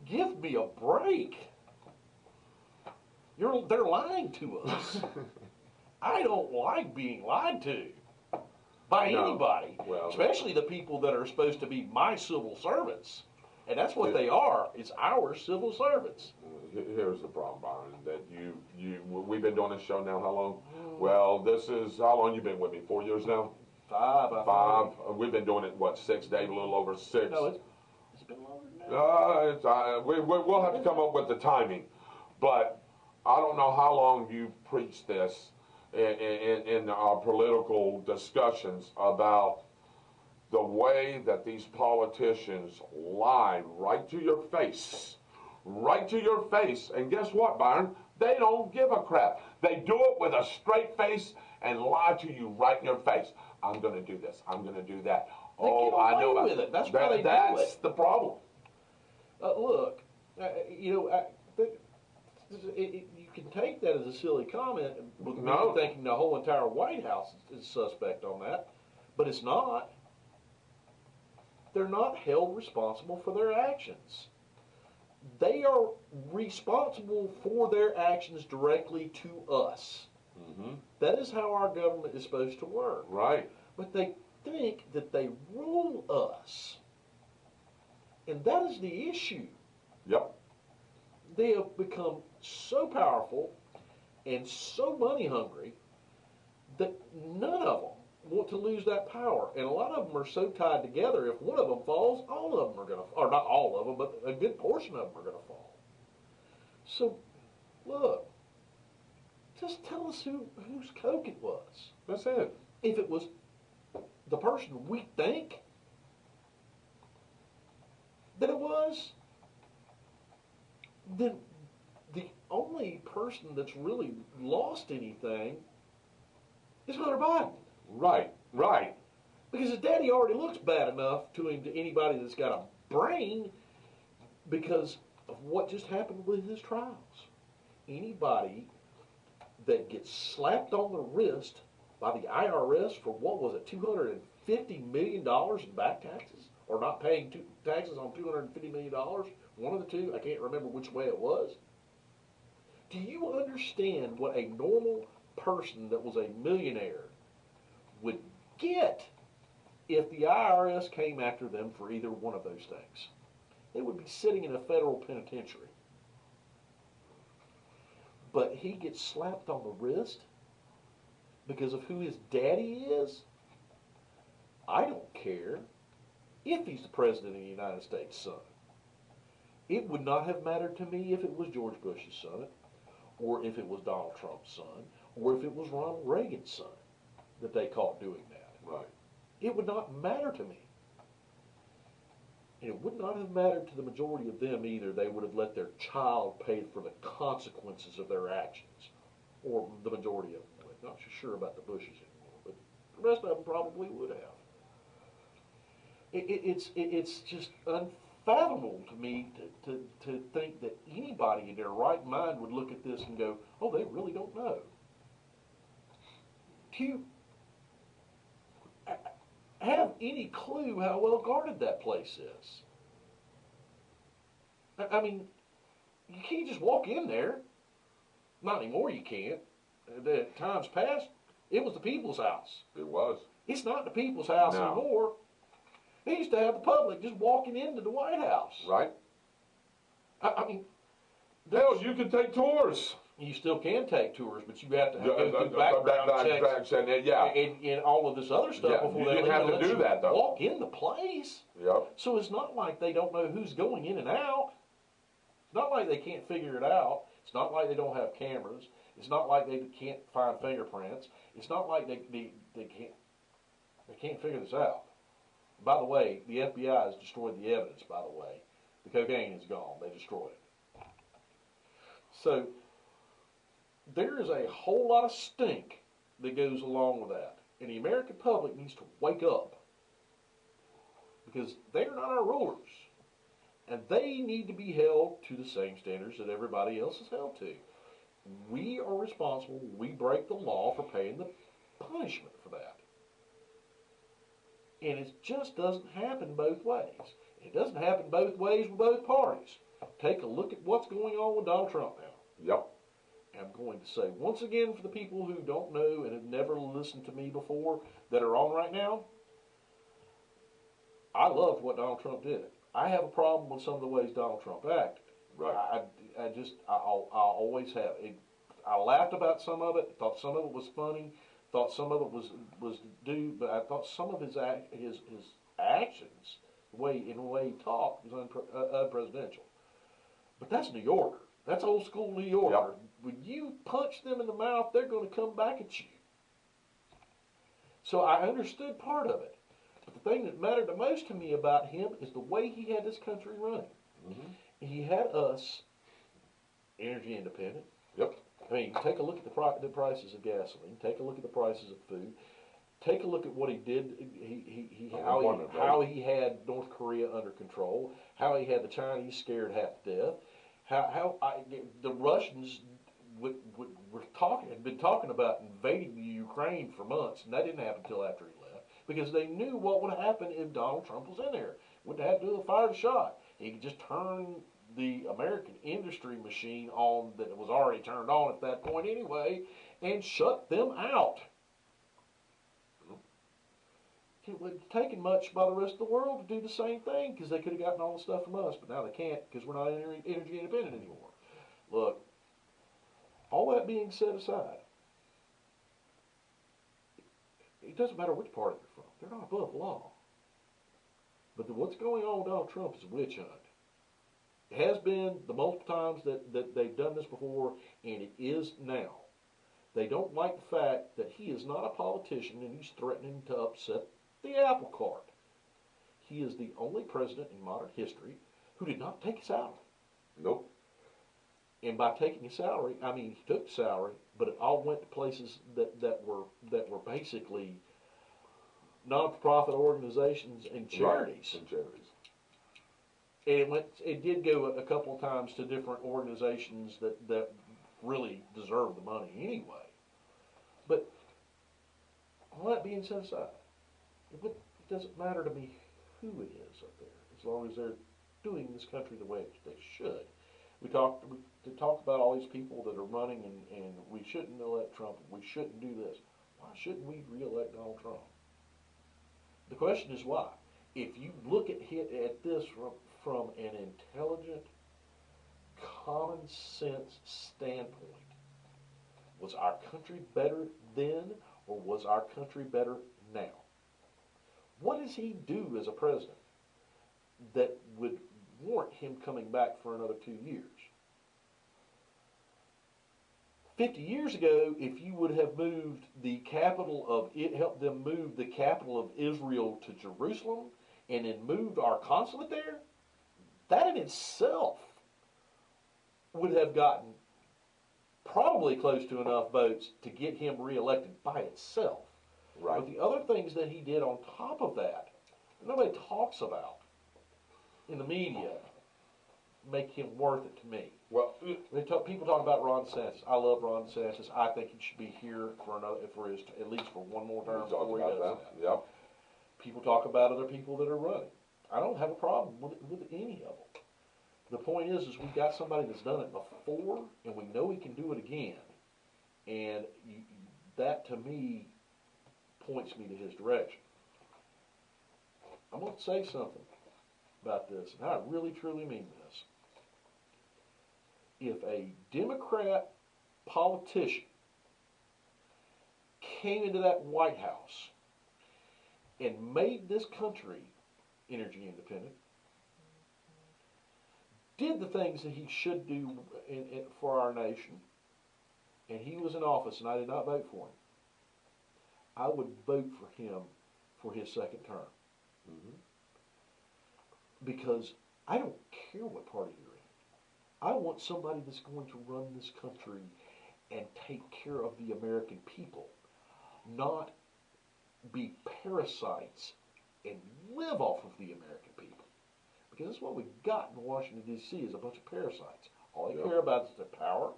Give me a break. They're lying to us. I don't like being lied to by anybody, especially the people that are supposed to be my civil servants. And that's what they are. It's our civil servants. Here's the problem, Byron, that we've been doing this show now how long? Well, this is, how long you been with me? 4 years now? 5. We've been doing it, what, 6, Dave? A little over 6. No, it's been longer than that. We'll have to come up with the timing. But I don't know how long you've preached this in our political discussions about the way that these politicians lie right to your face. Right to your face. And guess what, Byron? They don't give a crap. They do it with a straight face and lie to you right in your face. I'm going to do this. I'm going to do that. Oh, I know about it. That's why they do it. That's the problem. Look, you can take that as a silly comment with me thinking the whole entire White House is suspect on that, but it's not. They're not held responsible for their actions. They are responsible for their actions directly to us. Mm-hmm. That is how our government is supposed to work. Right. But they think that they rule us. And that is the issue. Yep. They have become so powerful and so money hungry that none of them want to lose that power. And a lot of them are so tied together, if one of them falls, all of them are going to, or not all of them, but a good portion of them are going to fall. So, look, just tell us whose Coke it was. That's it. If it was the person we think that it was, then the only person that's really lost anything is Hunter Biden. Right. Because his daddy already looks bad enough to him, to anybody that's got a brain, because of what just happened with his trials. Anybody that gets slapped on the wrist by the IRS for, what was it, $250 million in back taxes? Or not paying taxes on $250 million? One of the two, I can't remember which way it was. Do you understand what a normal person that was a millionaire would get if the IRS came after them for either one of those things? They would be sitting in a federal penitentiary. But he gets slapped on the wrist because of who his daddy is? I don't care if he's the president of the United States' son. It would not have mattered to me if it was George Bush's son, or if it was Donald Trump's son, or if it was Ronald Reagan's son that they caught doing that. Right. It would not matter to me. And it would not have mattered to the majority of them either. They would have let their child pay for the consequences of their actions. Or the majority of them would. Not so sure about the Bushes anymore, but the rest of them probably would have. It's just unfathomable to me to think that anybody in their right mind would look at this and go, oh, they really don't know. Do you have any clue how well guarded that place is? I mean, you can't just walk in there. Not anymore, you can't. At times past, it was the people's house. It was. It's not the people's house No. anymore. They used to have the public just walking into the White House. Right. I mean, Hell, you can take tours. you still can take tours, but you have to Yeah, go through background checks yeah. and all of this other stuff Yeah, before you they didn't have to let do you that, though. walk in the place. Yep. So it's not like they don't know who's going in and out. It's not like they can't figure it out. It's not like they don't have cameras. It's not like they can't find fingerprints. It's not like they can't figure this out. By the way, the FBI has destroyed the evidence, by the way. The cocaine is gone. They destroyed it. So there is a whole lot of stink that goes along with that. And the American public needs to wake up. Because they're not our rulers. And they need to be held to the same standards that everybody else is held to. We are responsible. We break the law for paying the punishment for that. And it just doesn't happen both ways. It doesn't happen both ways with both parties. Take a look at what's going on with Donald Trump now. Yep. I'm going to say once again, for the people who don't know and have never listened to me before that are on right now, I loved what Donald Trump did. I have a problem with some of the ways Donald Trump acted. Right. I always have. I laughed about some of it. Thought some of it was funny. Thought some of it was due, but I thought some of his actions, the way he talked, was unpresidential. But that's New Yorker. That's old school New Yorker. Yep. When you punch them in the mouth, they're going to come back at you. So I understood part of it. But the thing that mattered the most to me about him is the way he had this country running. Mm-hmm. He had us energy independent. Yep. I mean, take a look at the prices of gasoline. Take a look at the prices of food. Take a look at what he did. How he had North Korea under control. How he had the Chinese scared half to death. The Russians had been talking about invading the Ukraine for months, and that didn't happen until after he left because they knew what would happen if Donald Trump was in there. Wouldn't have to do a fired shot. He could just turn the American industry machine on that was already turned on at that point anyway, and shut them out. It wouldn't have taken much by the rest of the world to do the same thing because they could have gotten all the stuff from us, but now they can't because we're not energy independent anymore. Look, all that being set aside, it doesn't matter which party they're from. They're not above the law. But what's going on with Donald Trump is a witch hunt. It has been the multiple times that they've done this before, and it is now. They don't like the fact that he is not a politician and he's threatening to upset the apple cart. He is the only president in modern history who did not take a salary. Nope. And by taking a salary, I mean he took the salary, but it all went to places that were basically non-profit organizations and charities. Right. And charities. And it did go a couple of times to different organizations that really deserve the money anyway. But all that being set aside, it doesn't matter to me who it is up there, as long as they're doing this country the way they should. We talk about all these people that are running, and we shouldn't elect Trump. We shouldn't do this. Why shouldn't we re-elect Donald Trump? The question is why. If you look at this from an intelligent, common sense standpoint, was our country better then, or was our country better now? What does he do as a president that would warrant him coming back for another 2 years? 50 years ago, if you would have moved the capital of it, helped them move the capital of Israel to Jerusalem, and then moved our consulate there, that in itself would have gotten probably close to enough votes to get him reelected by itself. Right. But the other things that he did on top of that, nobody talks about in the media, make him worth it to me. Well, People talk about Ron DeSantis. I love Ron DeSantis. I think he should be here for at least for one more term before he does that. Yep. People talk about other people that are running. I don't have a problem with any of them. The point is we've got somebody that's done it before, and we know he can do it again. And that, to me, points me to his direction. I'm going to say something about this, and I really, truly mean this. If a Democrat politician came into that White House and made this country energy independent, did the things that he should do for our nation, and he was in office and I did not vote for him, I would vote for him for his second term. Mm-hmm. Because I don't care what party you're in. I want somebody that's going to run this country and take care of the American people, not be parasites and live off of the American people. Because that's what we've got in Washington, D.C. is a bunch of parasites. All they care about is their power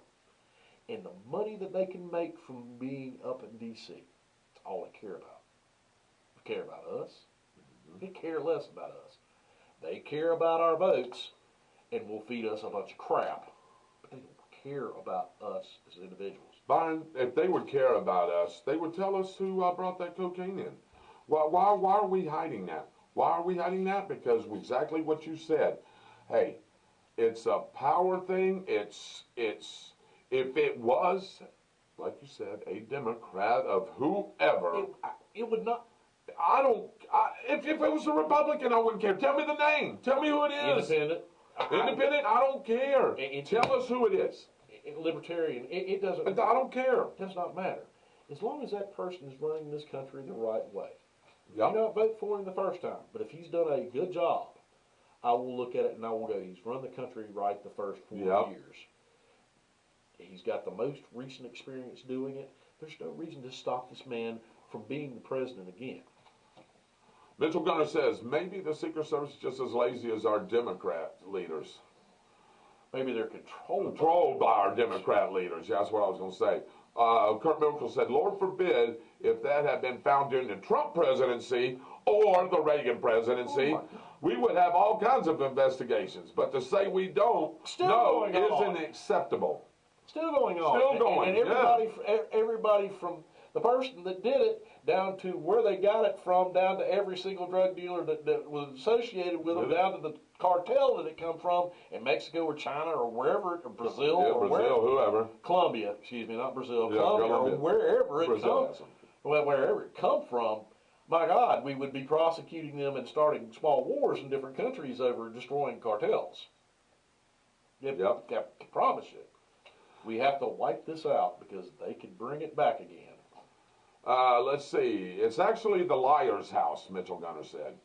and the money that they can make from being up in D.C. That's all they care about. They care about us. They care less about us. They care about our votes and will feed us a bunch of crap. But they don't care about us as individuals. Byron, if they would care about us, they would tell us who brought that cocaine in. Why are we hiding that? Why are we hiding that? Because exactly what you said. Hey, it's a power thing. It's if it was, like you said, a Democrat of whoever, it would not. If it was a Republican, I wouldn't care. Tell me the name. Tell me who it is. Independent. Independent, I don't care. Tell us who it is. Libertarian, it doesn't. I don't care. It does not matter. As long as that person is running this country the right way. Yep. You not vote for him the first time, but if he's done a good job, I will look at it and I will go, he's run the country right the first 4 years. He's got the most recent experience doing it. There's no reason to stop this man from being the president again. Mitchell Gunner says, maybe the Secret Service is just as lazy as our Democrat leaders. Maybe they're controlled by our Democrat leaders. Yeah, that's what I was going to say. Kurt Miracle said, Lord forbid if that had been found during the Trump presidency or the Reagan presidency, we would have all kinds of investigations. But to say we don't, isn't acceptable. Still going on. Still going, and everybody from the person that did it down to where they got it from, down to every single drug dealer that was associated with them, down to the cartel that it come from in Mexico or China or wherever, or Brazil or Brazil, whoever. Colombia, excuse me, not Brazil, Colombia or wherever it comes, wherever it come from. My God, we would be prosecuting them and starting small wars in different countries over destroying cartels. I promise you. We have to wipe this out because they can bring it back again. Let's see. It's actually the liar's house, Mitchell Gunner said.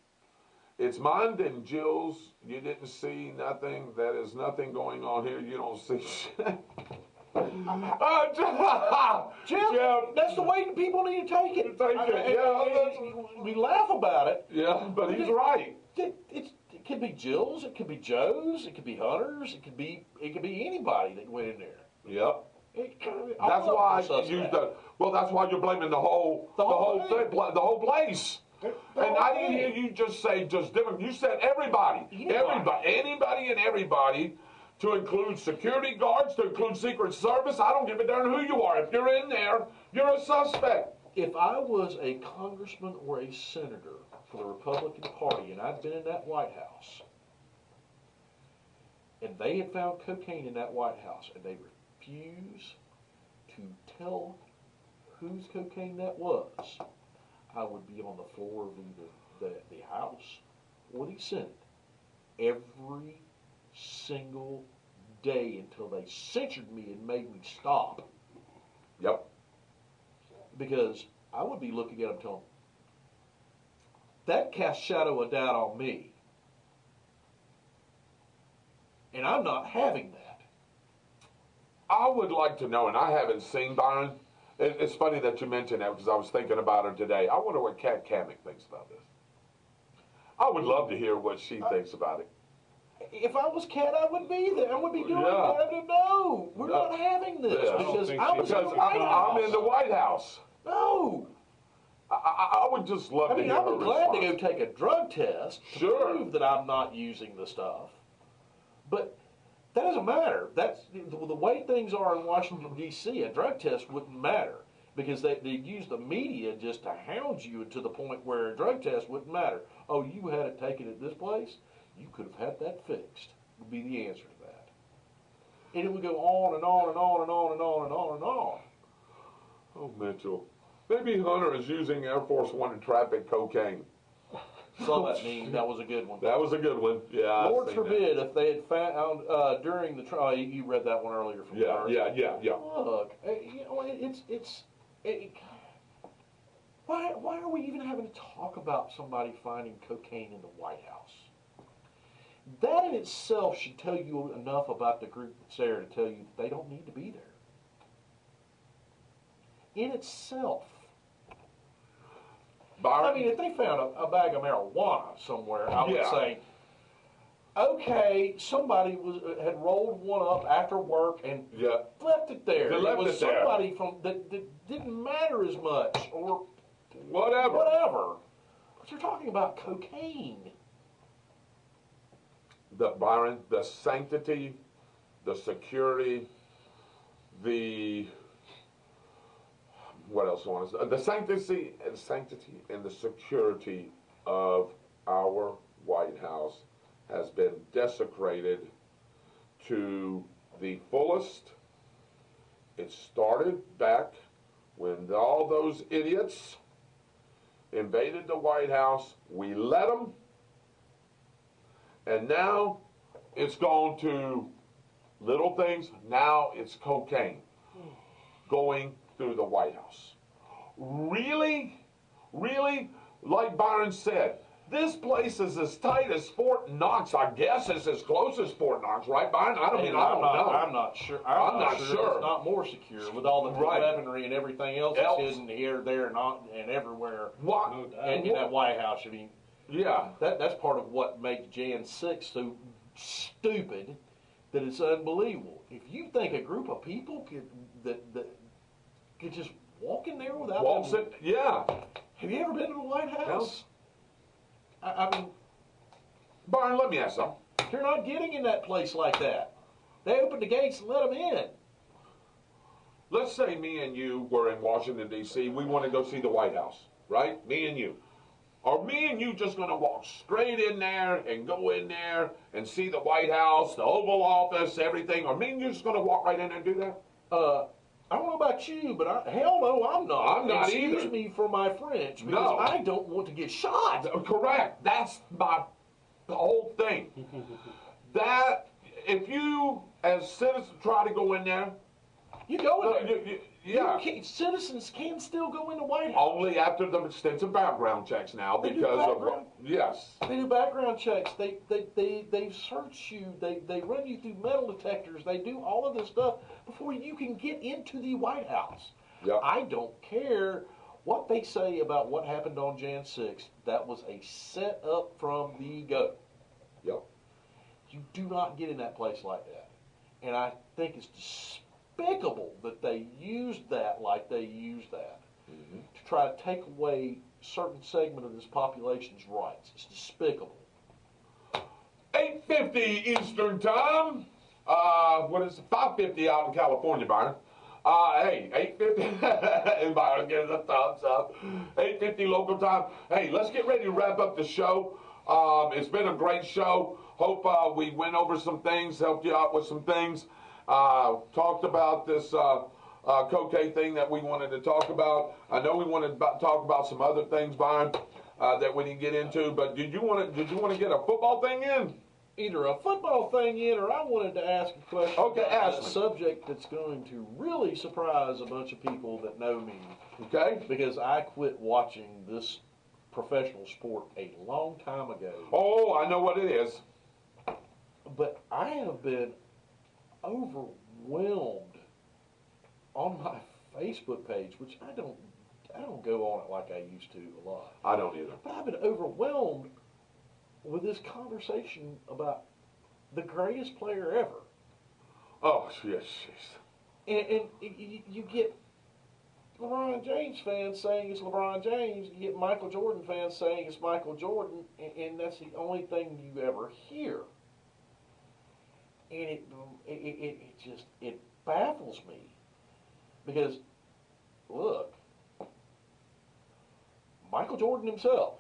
It's mine and Jill's. You didn't see nothing. That is nothing going on here. You don't see shit. Jim, that's the way people need to take it. We laugh about it. Yeah, but he's right. It could be Jill's. It could be Joe's. It could be Hunter's. It could be anybody that went in there. Yep. That's why that's why you're blaming the whole place. And I didn't hear you just say just different. You said everybody, anybody and everybody, to include security guards, to include Secret Service. I don't give a darn who you are. If you're in there, you're a suspect. If I was a congressman or a senator for the Republican Party and I'd been in that White House and they had found cocaine in that White House and they refuse to tell whose cocaine that was, I would be on the floor of either the House or the Senate every single day until they censured me and made me stop. Yep. Because I would be looking at them telling them, that casts shadow of doubt on me. And I'm not having that. I would like to know, and I haven't seen Byron. It's funny that you mentioned that because I was thinking about her today. I wonder what Kat Kamick thinks about this. I would love to hear what she thinks about it. If I was Kat, I would be there. I would be doing that. No, we're not having this because I'm in the White House. No. I would just love to hear her I'd be glad to response. go take a drug test to prove that I'm not using the stuff. But that doesn't matter. That's the way things are in Washington, D.C. A drug test wouldn't matter. because they use the media just to hound you to the point where a drug test wouldn't matter. Oh, you had it taken at this place? You could have had that fixed, would be the answer to that. And it would go on and on and on and on and on and on and on. Oh, Mitchell. Maybe Hunter is using Air Force One to traffic cocaine. So that means that was a good one. That was a good one. Yeah. Lord forbid if they had found during the trial. You read that one earlier from Yeah. Look, why are we even having to talk about somebody finding cocaine in the White House? That in itself should tell you enough about the group that's there to tell you that they don't need to be there. In itself. I mean, if they found a bag of marijuana somewhere, I would say, okay, somebody had rolled one up after work and left it there. It was somebody from that didn't matter as much, or whatever. But you're talking about cocaine. Byron, the sanctity, the security, what else do I want to say? The sanctity and the security of our White House has been desecrated to the fullest. It started back when all those idiots invaded the White House. We let them. And now it's gone to little things. Now it's cocaine going through the White House. Really? Really? Like Byron said, this place is as tight as Fort Knox. I guess it's as close as Fort Knox, right, Byron? I don't know. I'm not sure. I'm not sure. It's not more secure with all the weaponry and everything else that's hidden here, there, and everywhere. In that White House, I mean, that's part of what makes Jan 6 so stupid that it's unbelievable. If you think a group of people could just walk in there without Have you ever been to the White House? I mean, Byron, let me ask something. You're not getting in that place like that. They opened the gates and let them in. Let's say me and you were in Washington, D.C. We want to go see the White House, right? Me and you. Are me and you just going to walk straight in there and go in there and see the White House, the Oval Office, everything? Are me and you just going to walk right in there and do that? I don't know about you, but hell no, I'm not. I'm not Excuse either. me for my French, because I don't want to get shot. Correct. That's the whole thing. That if you, as citizens, try to go in there, you go in there. Citizens can still go in the White House. Only after the extensive background checks now, because of They do background checks. They search you. They run you through metal detectors. They do all of this stuff before you can get into the White House. Yep. I don't care what they say about what happened on Jan 6. That was a setup from the go. Yep. You do not get in that place like that. And I think it's despicable that they used that like they used that to try to take away a certain segment of this population's rights. It's despicable. 8:50 Eastern Time. What is it? 5:50 out in California, Byron. Hey, 8:50. And Byron gives a thumbs up. 8:50 local time. Hey, let's get ready to wrap up the show. It's been a great show. Hope we went over some things, helped you out with some things. Talked about this cocaine thing that we wanted to talk about. I know we wanted to talk about some other things, Byron, that we didn't get into. But did you want to get a football thing in? Either a football thing in, or I wanted to ask a question about a subject that's going to really surprise a bunch of people that know me. Okay. Because I quit watching this professional sport a long time ago. Oh, I know what it is. But I have been overwhelmed on my Facebook page, which I don't go on it like I used to a lot. I don't either. But I've been overwhelmed with this conversation about the greatest player ever. Oh, yes. And you get LeBron James fans saying it's LeBron James. You get Michael Jordan fans saying it's Michael Jordan, and that's the only thing you ever hear. And it baffles me, because look, Michael Jordan himself,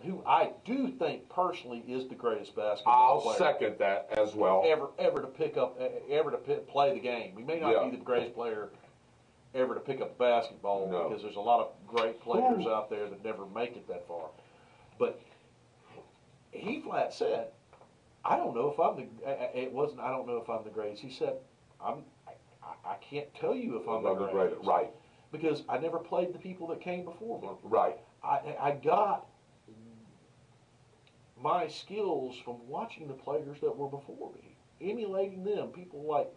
who I do think personally is the greatest basketball I'll player second that as well. ever to play the game. He may not be the greatest player ever to pick up basketball because there's a lot of great players out there that never make it that far. But he flat said, "I don't know if I'm the." It wasn't. I don't know if I'm the greatest. He said, I can't tell you if I'm the greatest. Right. Because I never played the people that came before me. Right. I got my skills from watching the players that were before me, emulating them, people like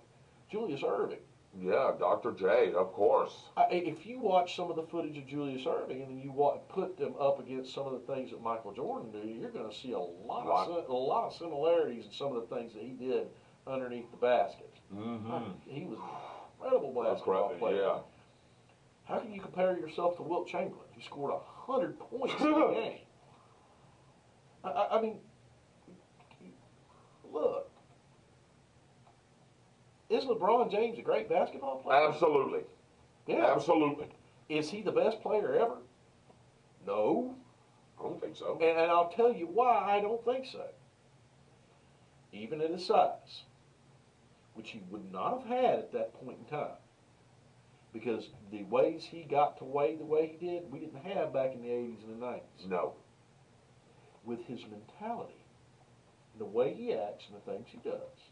Julius Erving. Yeah, Dr. J, of course. If you watch some of the footage of Julius Erving and then you put them up against some of the things that Michael Jordan did, you're going to see a lot of similarities in some of the things that he did underneath the basket. Mm-hmm. He was an incredible basketball player. Yeah. How can you compare yourself to Wilt Chamberlain, who scored 100 points in the game? I mean, look, is LeBron James a great basketball player? Absolutely. Yeah. Absolutely. Is he the best player ever? No. I don't think so. And I'll tell you why I don't think so. Even at his size, which he would not have had at that point in time. Because the ways he got to weigh the way he did, we didn't have back in the 80s and the 90s. No. With his mentality, the way he acts and the things he does,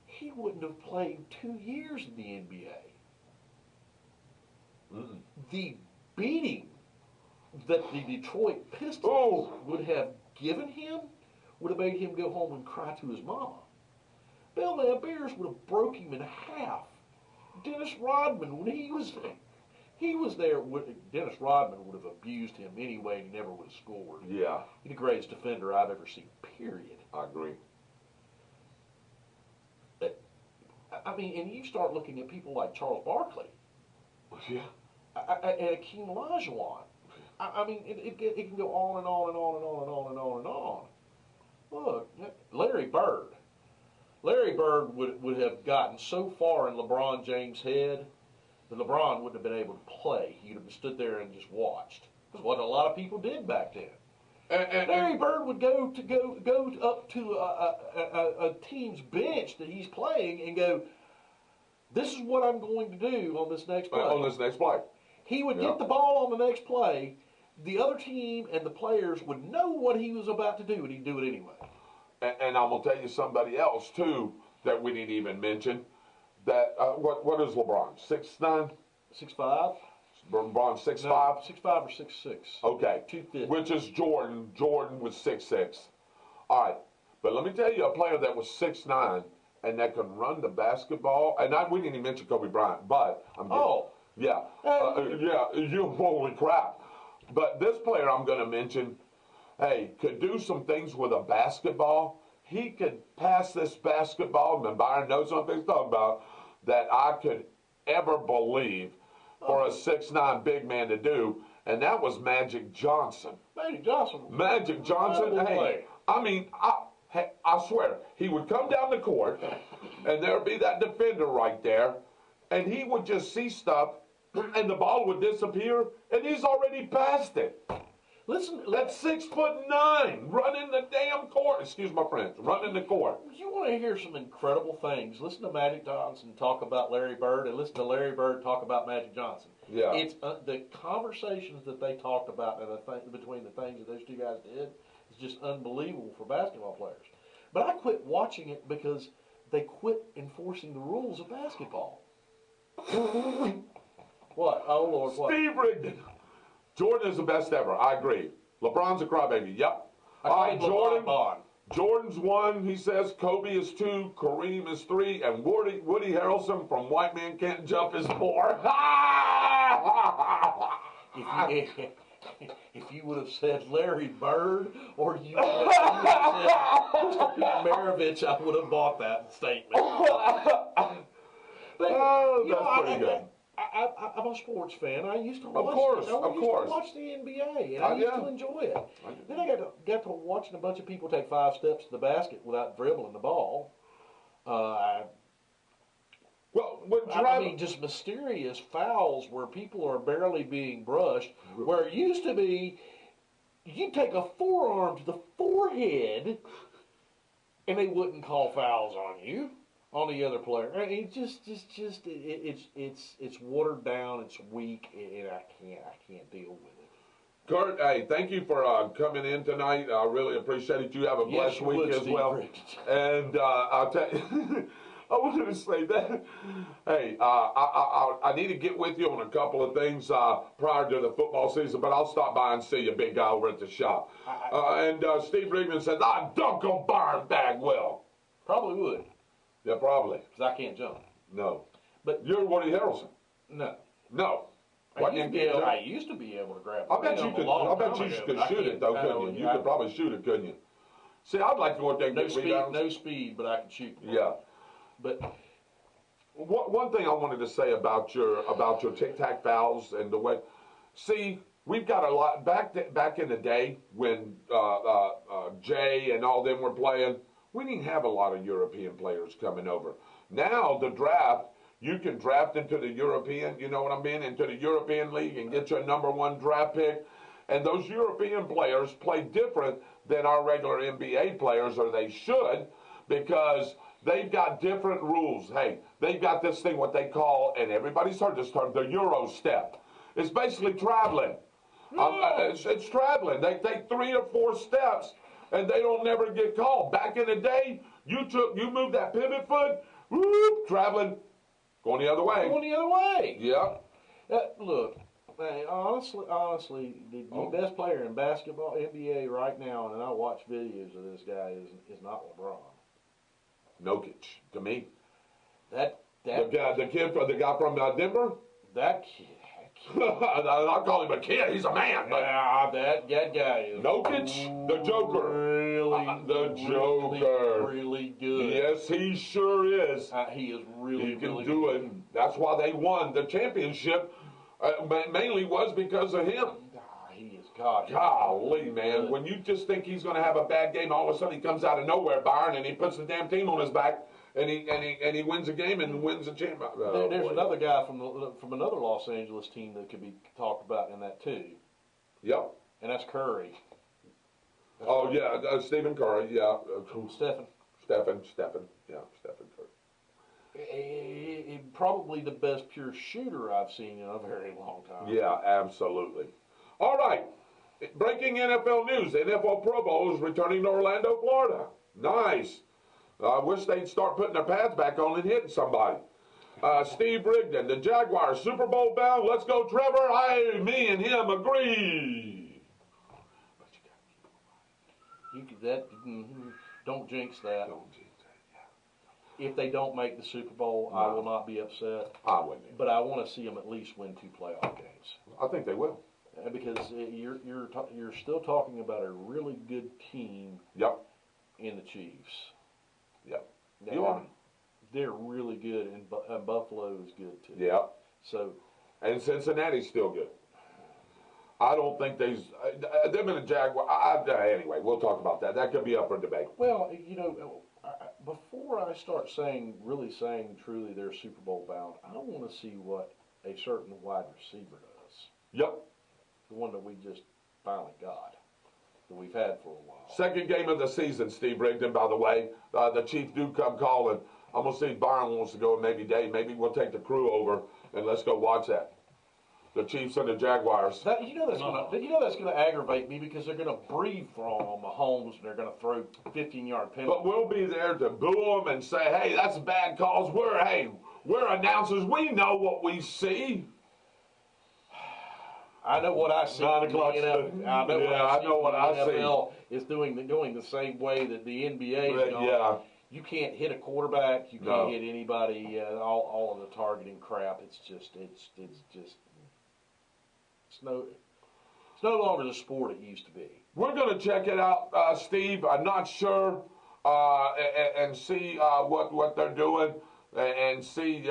he wouldn't have played 2 years in the NBA. Mm-mm. The beating that the Detroit Pistons would have given him would have made him go home and cry to his mama. Bellman Bears would have broke him in half. Dennis Rodman, when he was there, Dennis Rodman would have abused him anyway, and he never would have scored. Yeah. He's the greatest defender I've ever seen, period. I agree. I mean, and you start looking at people like Charles Barkley. Yeah. And Akeem Olajuwon. I mean, it can go on and on and on and on and on and on and on. Look, Larry Bird. Larry Bird would have gotten so far in LeBron James' head that LeBron wouldn't have been able to play. He'd have stood there and just watched. That's what a lot of people did back then. And Larry Bird would go up to a team's bench that he's playing and go, "This is what I'm going to do on this next play." On this next play. He would get the ball on the next play. The other team and the players would know what he was about to do, and he'd do it anyway. And I'm going to tell you somebody else, too, that we didn't even mention. That what is LeBron? 6'9"? 6'5"? LeBron 6'5"? No, 6'5" or 6'6". Okay. 250. Which is Jordan. Jordan was 6'6". All right. But let me tell you a player that was 6'9" and that can run the basketball. And we didn't even mention Kobe Bryant, but I'm getting, yeah. Holy crap. But this player I'm going to mention, could do some things with a basketball. He could pass this basketball, and Byron knows what he's talking about, that I could ever believe for a 6'9" big man to do, and that was Magic Johnson. Magic Johnson, I mean, I swear, he would come down the court, and there'd be that defender right there, and he would just see stuff, and the ball would disappear, and he's already past it. Listen, that's 6'9", running the damn court. Excuse my French, running the court. You want to hear some incredible things? Listen to Magic Johnson talk about Larry Bird, and listen to Larry Bird talk about Magic Johnson. Yeah, it's the conversations that they talked about and between the things that those two guys did is just unbelievable for basketball players. But I quit watching it because they quit enforcing the rules of basketball. What? Oh Lord! What? Steve Rigdon. Jordan is the best ever. I agree. LeBron's a crybaby. Yep. All right, Jordan. Jordan's 1. He says Kobe is 2. Kareem is 3. And Woody Harrelson from White Man Can't Jump is 4. If you would have said Larry Bird or you would have said Pete Maravich, I would have bought that statement. But, that's pretty good. I'm a sports fan. I used to watch. Of course. Watch the NBA, and I used to enjoy it. Then I got to watching a bunch of people take 5 steps to the basket without dribbling the ball. Well, when I mean, just mysterious fouls where people are barely being brushed, where it used to be you take a forearm to the forehead and they wouldn't call fouls on you, on the other player. I mean, it's watered down, it's weak, and I can't deal with it. Kurt, hey, thank you for coming in tonight. I really appreciate it. You have a blessed week as well. And I'll tell you, I wanted to say that. Hey, I need to get with you on a couple of things prior to the football season, but I'll stop by and see you, big guy, over at the shop. And Steve Rigman says, I dunk on Byron Bagwell. Probably would. Yeah, probably. Because I can't jump. No. But you're Woody Harrelson. No. No. I used to be able to grab it. I bet you could. I bet you could shoot it though, couldn't you? You could probably shoot it, couldn't you? See, I'd like to go out there and get rebounds. No speed, but I can shoot. Yeah. But one thing I wanted to say about your tic-tac fouls and the way. See, we've got a lot back in the day when Jay and all them were playing. We didn't have a lot of European players coming over. Now the draft. You can draft into the European, you know what I mean, into the European League and get your #1 draft pick. And those European players play different than our regular NBA players, or they should, because they've got different rules. Hey, they've got this thing, what they call, and everybody's heard this term, the Euro step. It's basically traveling. It's traveling. They take 3 or 4 steps, and they don't never get called. Back in the day, you moved that pivot foot, whoop, traveling. Going the other way. Going the other way. Yeah. Look, man, honestly, the best player in basketball, NBA right now, and I watch videos of this guy, is not LeBron. Jokic, to me. The guy from Denver? That kid. I'll call him a kid. He's a man. But that guy is Jokic, the Joker. The Joker. Really good. Yes, he sure is. He is really, he can really do good. it. That's why they won the championship. Mainly was because of him. He is God. Golly, man. When you just think he's going to have a bad game, all of a sudden he comes out of nowhere, Byron, and he puts the damn team on his back. And he wins a game and wins a championship. There's another guy from another Los Angeles team that could be talked about in that too. Yep. And that's Curry. Stephen Curry. Yeah. Stephen. Yeah, Stephen Curry. Probably the best pure shooter I've seen in a very long time. Yeah, absolutely. All right. Breaking NFL news: NFL Pro Bowl is returning to Orlando, Florida. Nice. I wish they'd start putting their pads back on and hitting somebody. Steve Rigdon, the Jaguars, Super Bowl bound. Let's go, Trevor. Me and him agree. But you got to keep it right. Don't jinx that. Don't jinx that, yeah. If they don't make the Super Bowl, I will not be upset. I wouldn't. But I want to see them at least win 2 playoff games. I think they will. Because you're still talking about a really good team. Yep. In the Chiefs. Yep. You are. They're really good, and Buffalo is good too. Yeah. So, and Cincinnati's still good. I don't think them and the Jaguar. Anyway, we'll talk about that. That could be up for debate. Well, before I start really saying truly they're Super Bowl bound, I want to see what a certain wide receiver does. Yep. The one that we just finally got. That we've had for a while. Second game of the season, Steve Rigdon, by the way. The Chiefs do come calling. I'm going to see if Byron wants to go, and maybe Dave. Maybe we'll take the crew over, and let's go watch that. The Chiefs and the Jaguars. That's going to aggravate me because they're going to breathe on Mahomes, and they're going to throw 15-yard penalties. But we'll be there to boo them and say, hey, that's bad calls. We're announcers. We know what we see. I know what I see. 9 o'clock. I know what I see. NFL is doing the same way that the NBA is going. Yeah. You can't hit a quarterback. You can't hit anybody. All of the targeting crap. It's no longer the sport it used to be. We're going to check it out, Steve. I'm not sure, and see what they're doing. And see,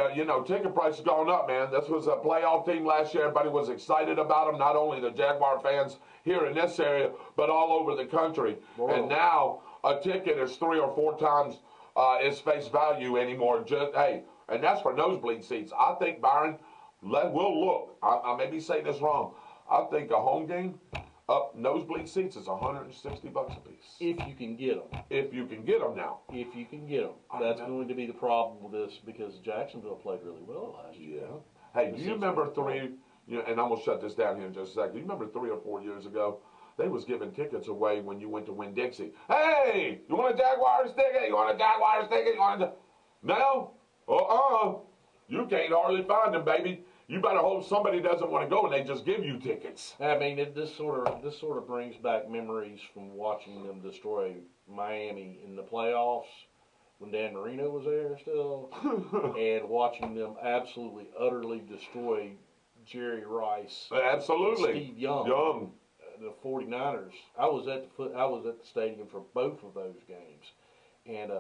ticket price has gone up, man. This was a playoff team last year. Everybody was excited about them, not only the Jaguar fans here in this area, but all over the country. Whoa. And now a ticket is 3 or 4 times its face value anymore. And that's for nosebleed seats. I think, Byron, we'll look. I may be saying this wrong. I think a home game, nosebleed seats is $160 a piece. If you can get them. If you can get them now. If you can get them. That's going to be the problem with this because Jacksonville played really well last year. Yeah. Hey, do you remember and I'm going to shut this down here in just a second. Do you remember 3 or 4 years ago, they was giving tickets away when you went to Winn-Dixie? Hey, you want a Jaguars ticket? You want a Jaguars ticket? Now? You can't hardly find them, baby. You better hope somebody doesn't want to go and they just give you tickets. I mean, this sort of brings back memories from watching them destroy Miami in the playoffs when Dan Marino was there still, and watching them absolutely, utterly destroy Jerry Rice, absolutely, Steve Young, the 49ers. I was at the stadium for both of those games, and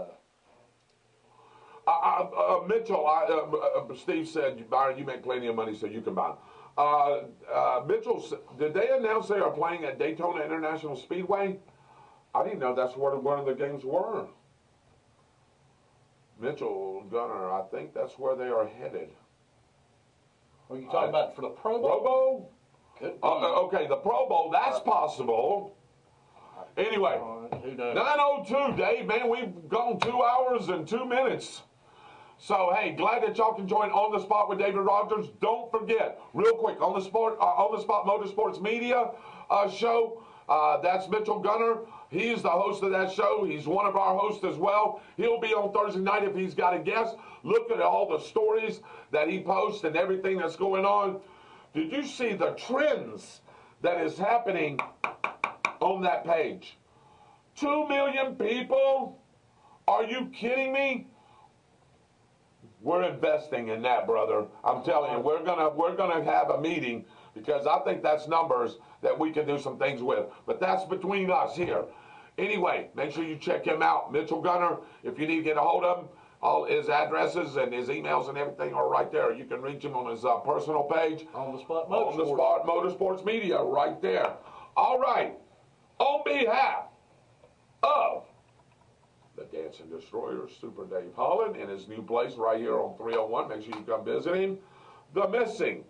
Mitchell, Steve said, Byron, you make plenty of money, so you can buy them. Mitchell, did they announce they are playing at Daytona International Speedway? I didn't know that's where one of the games were. Mitchell Gunner, I think that's where they are headed. Are you talking about for the Pro Bowl? Pro Bowl? Could be. Okay, the Pro Bowl, that's possible. Anyway, who knows? 9:02, Dave, man, we've gone 2 hours and 2 minutes. So, hey, glad that y'all can join On the Spot with David Rodgers. Don't forget, real quick, On the Spot Motorsports Media show, that's Mitchell Gunner. He's the host of that show. He's one of our hosts as well. He'll be on Thursday night if he's got a guest. Look at all the stories that he posts and everything that's going on. Did you see the trends that is happening on that page? 2 million people? Are you kidding me? We're investing in that, brother. I'm telling you, we're gonna have a meeting because I think that's numbers that we can do some things with. But that's between us here. Anyway, make sure you check him out, Mitchell Gunner. If you need to get a hold of him, all his addresses and his emails and everything are right there. You can reach him on his personal page. On the Spot Motorsports. On the Spot Motorsports Media, right there. All right. On behalf of the Dancing Destroyer, Super Dave Holland, in his new place right here on 301. Make sure you come visit him. The missing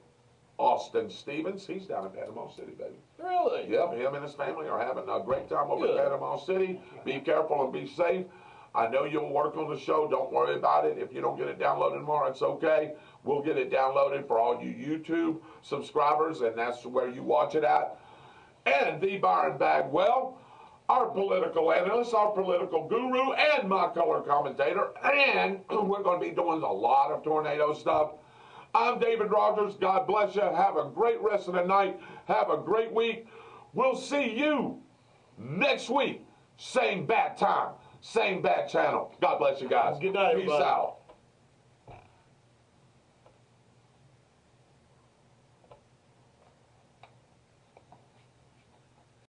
Austin Stevens. He's down in Panama City, baby. Really? Yep, him and his family are having a great time over in Panama City. Be careful and be safe. I know you'll work on the show. Don't worry about it. If you don't get it downloaded tomorrow, it's okay. We'll get it downloaded for all you YouTube subscribers, and that's where you watch it at. And the Byron Bagwell, our political analyst, our political guru, and my color commentator. And we're going to be doing a lot of tornado stuff. I'm David Rodgers. God bless you. Have a great rest of the night. Have a great week. We'll see you next week. Same bat time, same bat channel. God bless you guys. Good night, Peace everybody. out.